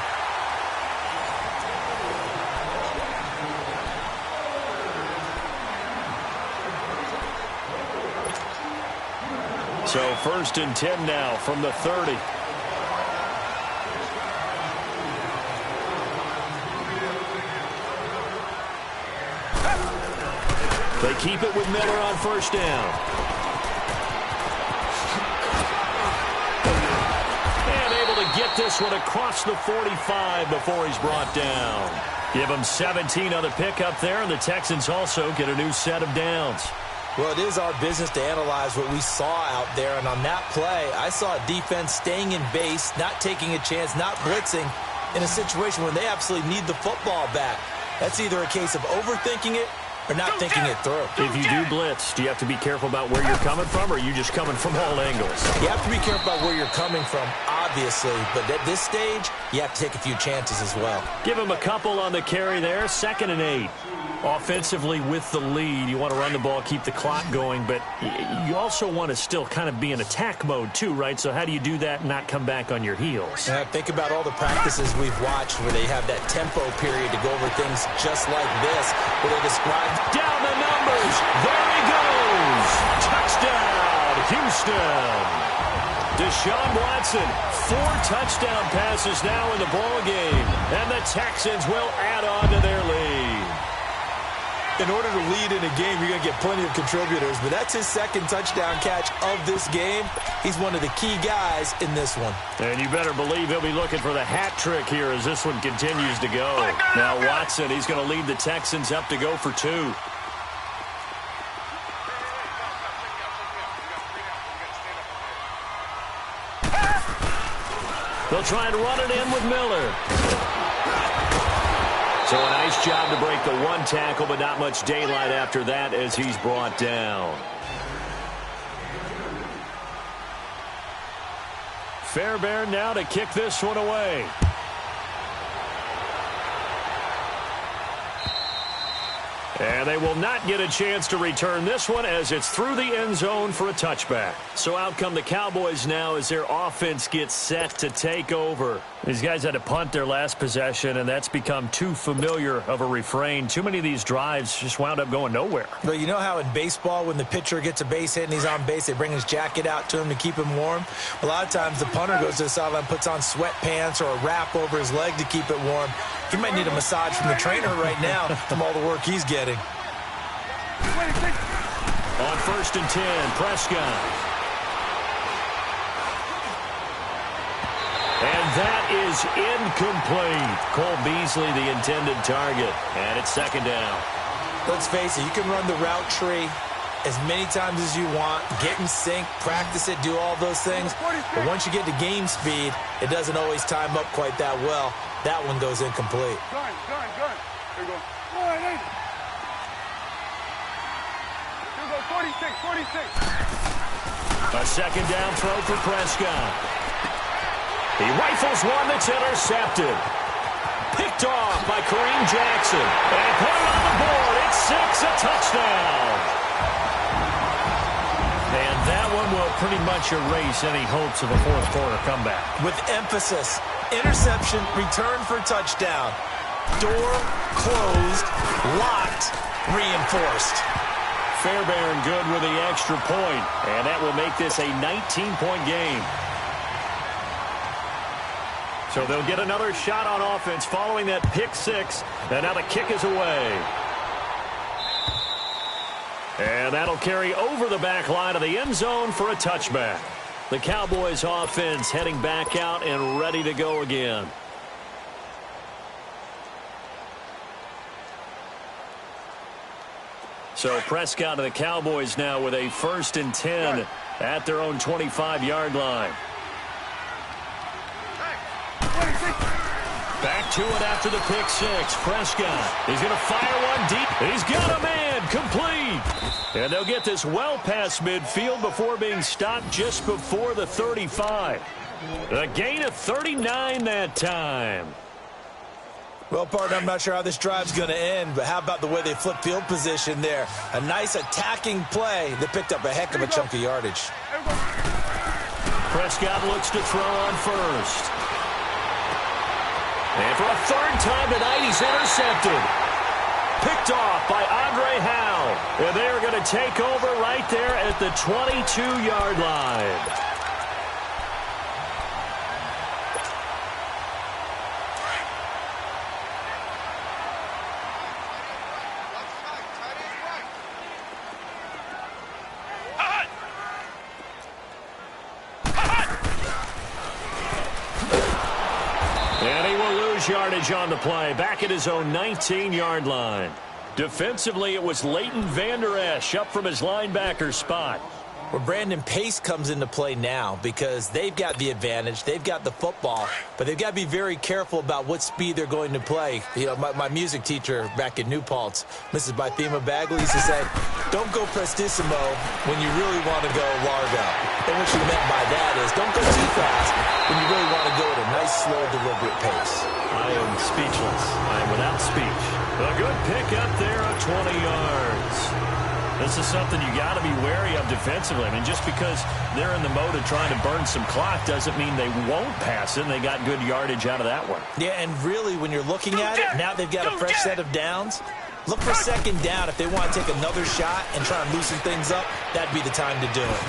So 1st and 10 now from the 30. They keep it with Miller on first down. And able to get this one across the 45 before he's brought down. Give him 17 on the pickup there, and the Texans also get a new set of downs. Well, it is our business to analyze what we saw out there, and on that play, I saw a defense staying in base, not taking a chance, not blitzing, in a situation where they absolutely need the football back. That's either a case of overthinking it or not thinking it through. If you do blitz, do you have to be careful about where you're coming from, or are you just coming from all angles? You have to be careful about where you're coming from, obviously, but at this stage, you have to take a few chances as well. Give him a couple on the carry there, 2nd and 8. Offensively with the lead, you want to run the ball, keep the clock going, but you also want to still kind of be in attack mode too, right? So how do you do that and not come back on your heels? Think about all the practices we've watched where they have that tempo period to go over things just like this, where they describe down the numbers. There he goes. Touchdown, Houston. Deshaun Watson, 4 touchdown passes now in the ball game, and the Texans will add on to their lead. In order to lead in a game, you're going to get plenty of contributors, but that's his second touchdown catch of this game. He's one of the key guys in this one. And you better believe he'll be looking for the hat trick here as this one continues to go. Now Watson, he's going to lead the Texans up to go for 2. They'll try and run it in with Miller. So a nice job to break the 1 tackle, but not much daylight after that as he's brought down. Fairbairn now to kick this one away. And they will not get a chance to return this one as it's through the end zone for a touchback. So out come the Cowboys now as their offense gets set to take over. These guys had to punt their last possession, and that's become too familiar of a refrain. Too many of these drives just wound up going nowhere. But you know how in baseball, when the pitcher gets a base hit and he's on base, they bring his jacket out to him to keep him warm? A lot of times the punter goes to the sideline, puts on sweatpants or a wrap over his leg to keep it warm. He might need a massage from the trainer right now from all the work he's getting. On 1st and 10, Prescott. And that is incomplete. Cole Beasley, the intended target. And it's 2nd down. Let's face it, you can run the route tree as many times as you want, get in sync, practice it, do all those things. But once you get to game speed, it doesn't always time up quite that well. That one goes incomplete. Gun. Here we go. 180. Here we go, 46. A 2nd down throw for Prescott. He rifles one that's intercepted. Picked off by Kareem Jackson. And put it on the board. It's 6, a touchdown. And that one will pretty much erase any hopes of a 4th quarter comeback. With emphasis, interception, return for touchdown. Door closed, locked, reinforced. Fairbairn good with the extra point, and that will make this a 19-point game. So they'll get another shot on offense following that pick 6, and now the kick is away. And that'll carry over the back line of the end zone for a touchback. The Cowboys offense heading back out and ready to go again. So Prescott and the Cowboys now with a 1st and 10 at their own 25-yard line. Back to it after the pick 6. Prescott, he's going to fire one deep. He's got a man, complete. And they'll get this well past midfield before being stopped just before the 35. A gain of 39 that time. Well, partner, I'm not sure how this drive's going to end, but how about the way they flip field position there? A nice attacking play that picked up a heck of a chunk of yardage. Prescott looks to throw on 1st. And for a 3rd time tonight, he's intercepted. Picked off by Andre Howe. And they are going to take over right there at the 22-yard line. Yardage on the play, back at his own 19-yard line. Defensively, it was Leighton Vander Esch up from his linebacker spot. Well, Brandon, pace comes into play now because they've got the advantage. They've got the football, but they've got to be very careful about what speed they're going to play. You know, my music teacher back in New Paltz, Mrs. Bythema Bagley, used to say, don't go prestissimo when you really want to go largo. And what she meant by that is don't go too fast when you really want to go at a nice, slow, deliberate pace. I am speechless. I am without speech. A good pick up there of 20 yards. This is something you got to be wary of defensively. I mean, just because they're in the mode of trying to burn some clock doesn't mean they won't pass it, and they got good yardage out of that one. Yeah, and really, when you're looking at it, now they've got a fresh set of downs. Look for 2nd down. If they want to take another shot and try and loosen things up, that'd be the time to do it.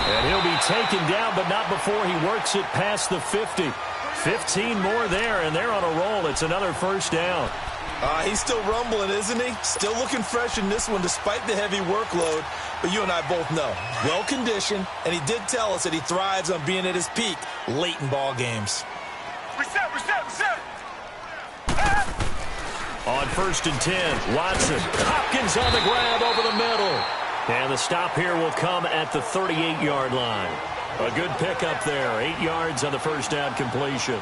And he'll be taken down, but not before he works it past the 50. 15 more there, and they're on a roll. It's another first down. He's still rumbling, isn't he? Still looking fresh in this one despite the heavy workload. But you and I both know, well-conditioned, and he did tell us that he thrives on being at his peak late in ball games. Reset. On 1st and 10, Watson. Hopkins on the grab over the middle. And the stop here will come at the 38-yard line. A good pickup there. 8 yards on the first down completion.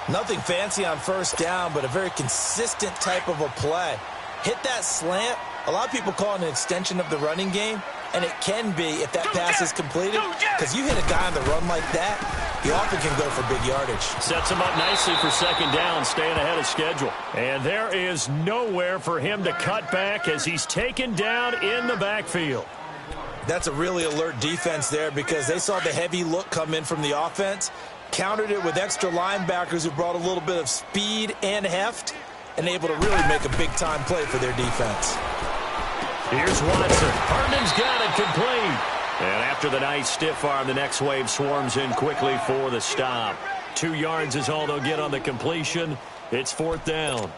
Nothing fancy on first down, but a very consistent type of a play. Hit that slant. A lot of people call it an extension of the running game, and it can be if that pass is completed, because you hit a guy on the run like that, he often can go for big yardage. Sets him up nicely for second down, staying ahead of schedule. And there is nowhere for him to cut back as he's taken down in the backfield. That's a really alert defense there because they saw the heavy look come in from the offense, countered it with extra linebackers who brought a little bit of speed and heft, and able to really make a big-time play for their defense. Here's Watson. Herndon's got it complete. And after the nice stiff arm, the next wave swarms in quickly for the stop. 2 yards is all they'll get on the completion. It's 4th down.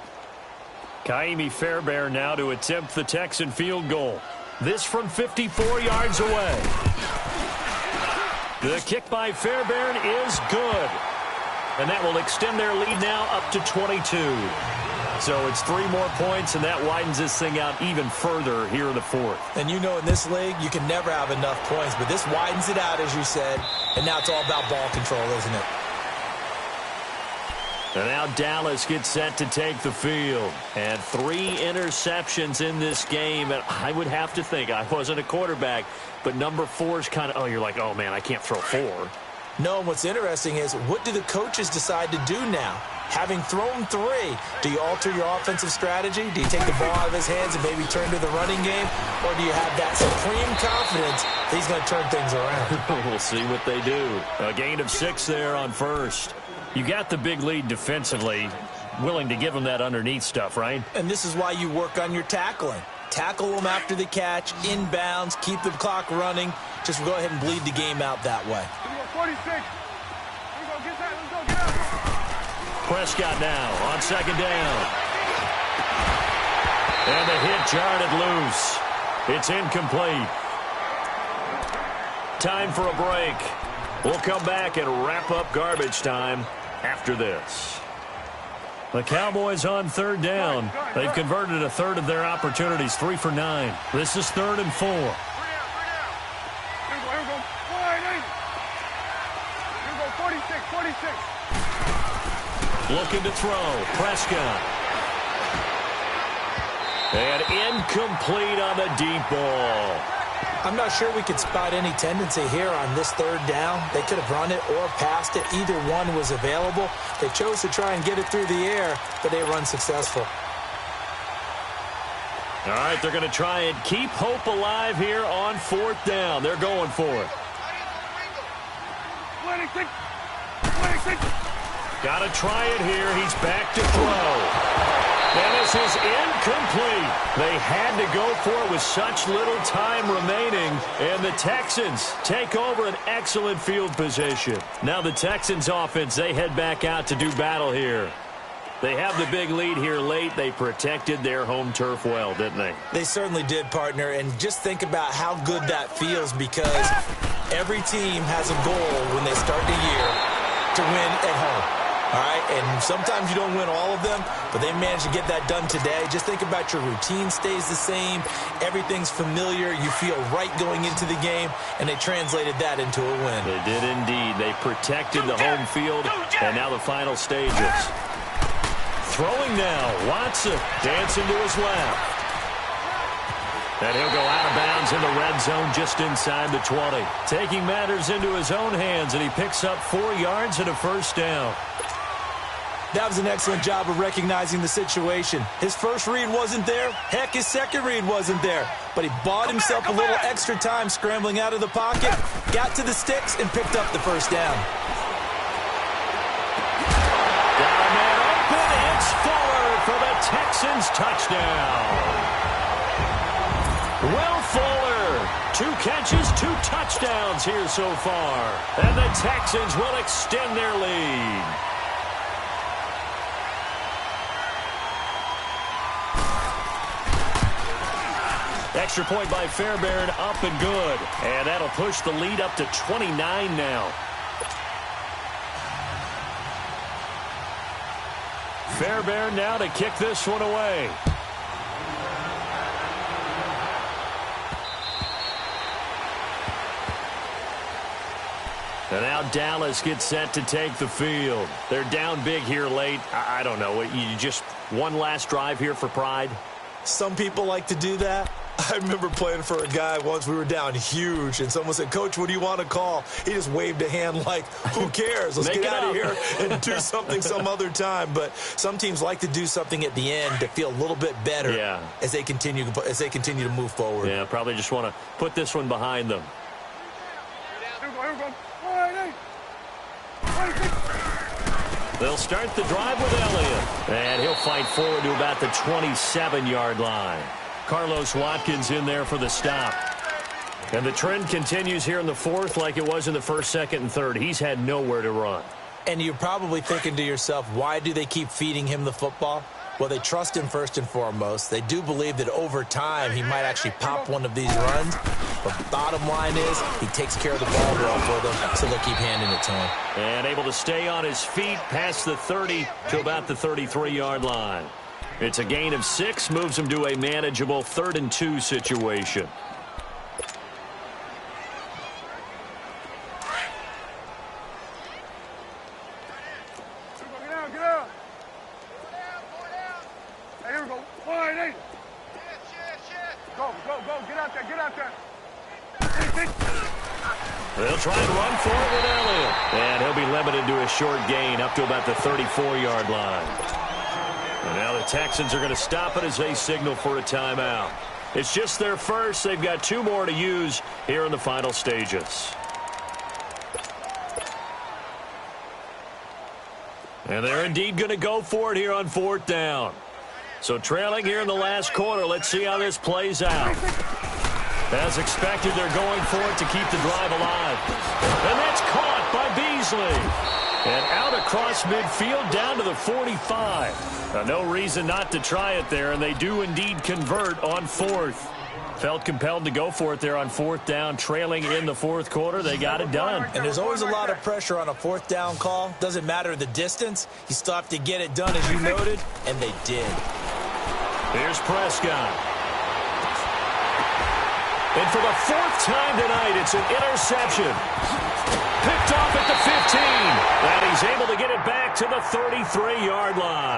Kaimi Fairbairn now to attempt the Texan field goal. This from 54 yards away. The kick by Fairbairn is good. And that will extend their lead now up to 22. So it's 3 more points, and that widens this thing out even further here in the 4th. And you know in this league, you can never have enough points, but this widens it out, as you said, and now it's all about ball control, isn't it? And now Dallas gets set to take the field. And 3 interceptions in this game. And I would have to think, I wasn't a quarterback, but number 4 is kind of, you're like, oh, man, I can't throw 4. No, and what's interesting is, what do the coaches decide to do now? Having thrown 3, do you alter your offensive strategy? Do you take the ball out of his hands and maybe turn to the running game? Or do you have that supreme confidence that he's going to turn things around? We'll see what they do. A gain of 6 there on first. You got the big lead defensively, willing to give them that underneath stuff, right? And this is why you work on your tackling. Tackle them after the catch, inbounds, keep the clock running. Just go ahead and bleed the game out that way. 46. Here we go, get that, let's go, get out. Prescott now on second down. And the hit jarred it loose. It's incomplete. Time for a break. We'll come back and wrap up garbage time after this. The Cowboys on 3rd down. They've converted a third of their opportunities, 3 for 9. This is 3rd and 4. Here we go. Wide eight. Here we go, 46. Looking to throw. Prescott. And incomplete on the deep ball. I'm not sure we could spot any tendency here on this 3rd down. They could have run it or passed it. Either one was available. They chose to try and get it through the air, but they were unsuccessful. All right, they're going to try and keep hope alive here on 4th down. They're going for it. 26. Got to try it here. He's back to throw. And this is incomplete. They had to go for it with such little time remaining. And the Texans take over an excellent field position. Now the Texans offense, they head back out to do battle here. They have the big lead here late. They protected their home turf well, didn't they? They certainly did, partner. And just think about how good that feels, because every team has a goal when they start the year to win at home. All right, and sometimes you don't win all of them, but they managed to get that done today. Just think about your routine stays the same. Everything's familiar. You feel right going into the game, and they translated that into a win. They did indeed. They protected the home field, and now the final stages. Throwing now, Watson dancing to his left. And he'll go out of bounds in the red zone just inside the 20. Taking matters into his own hands, and he picks up 4 yards and a first down. That was an excellent job of recognizing the situation. His first read wasn't there. Heck, his second read wasn't there. But he bought himself a little extra time scrambling out of the pocket, got to the sticks, and picked up the first down. Got a man open. It's Fuller for the Texans touchdown. Will Fuller 2 catches, 2 touchdowns here so far. And the Texans will extend their lead. Extra point by Fairbairn, up and good. And that'll push the lead up to 29 now. Fairbairn now to kick this one away. And now Dallas gets set to take the field. They're down big here late. I don't know. You just one last drive here for pride? Some people like to do that. I remember playing for a guy once. We were down huge, and someone said, "Coach, what do you want to call?" He just waved a hand like, who cares? Let's get out of here and do something some other time. But some teams like to do something at the end to feel a little bit better as they continue to move forward. Yeah, probably just want to put this one behind them. They'll start the drive with Elliott. And he'll fight forward to about the 27-yard line. Carlos Watkins in there for the stop. And the trend continues here in the fourth like it was in the first, second, and third. He's had nowhere to run. And you're probably thinking to yourself, why do they keep feeding him the football? Well, they trust him first and foremost. They do believe that over time he might actually pop one of these runs. But bottom line is he takes care of the ball well for them, so they'll keep handing it to him. And able to stay on his feet past the 30 to about the 33-yard line. It's a gain of 6, moves him to a manageable 3rd and 2 situation. Get out. Hey, here we go. 1-8. Go. Get out there. They'll try and run for it with Elliott. And he'll be limited to a short gain up to about the 34-yard line. And now the Texans are going to stop it as they signal for a timeout. It's just their first. They've got 2 more to use here in the final stages. And they're indeed going to go for it here on 4th down. So trailing here in the last quarter. Let's see how this plays out. As expected, they're going for it to keep the drive alive. And that's caught by Beasley. And out across midfield down to the 45. Now, no reason not to try it there, and they do indeed convert on 4th. Felt compelled to go for it there on 4th down, trailing in the 4th quarter. They got it done. And there's always a lot of pressure on a 4th down call. Doesn't matter the distance. You still have to get it done, as you noted, and they did. Here's Prescott. And for the 4th time tonight, it's an interception. Picked off at the 15. And he's able to get it back to the 33-yard line.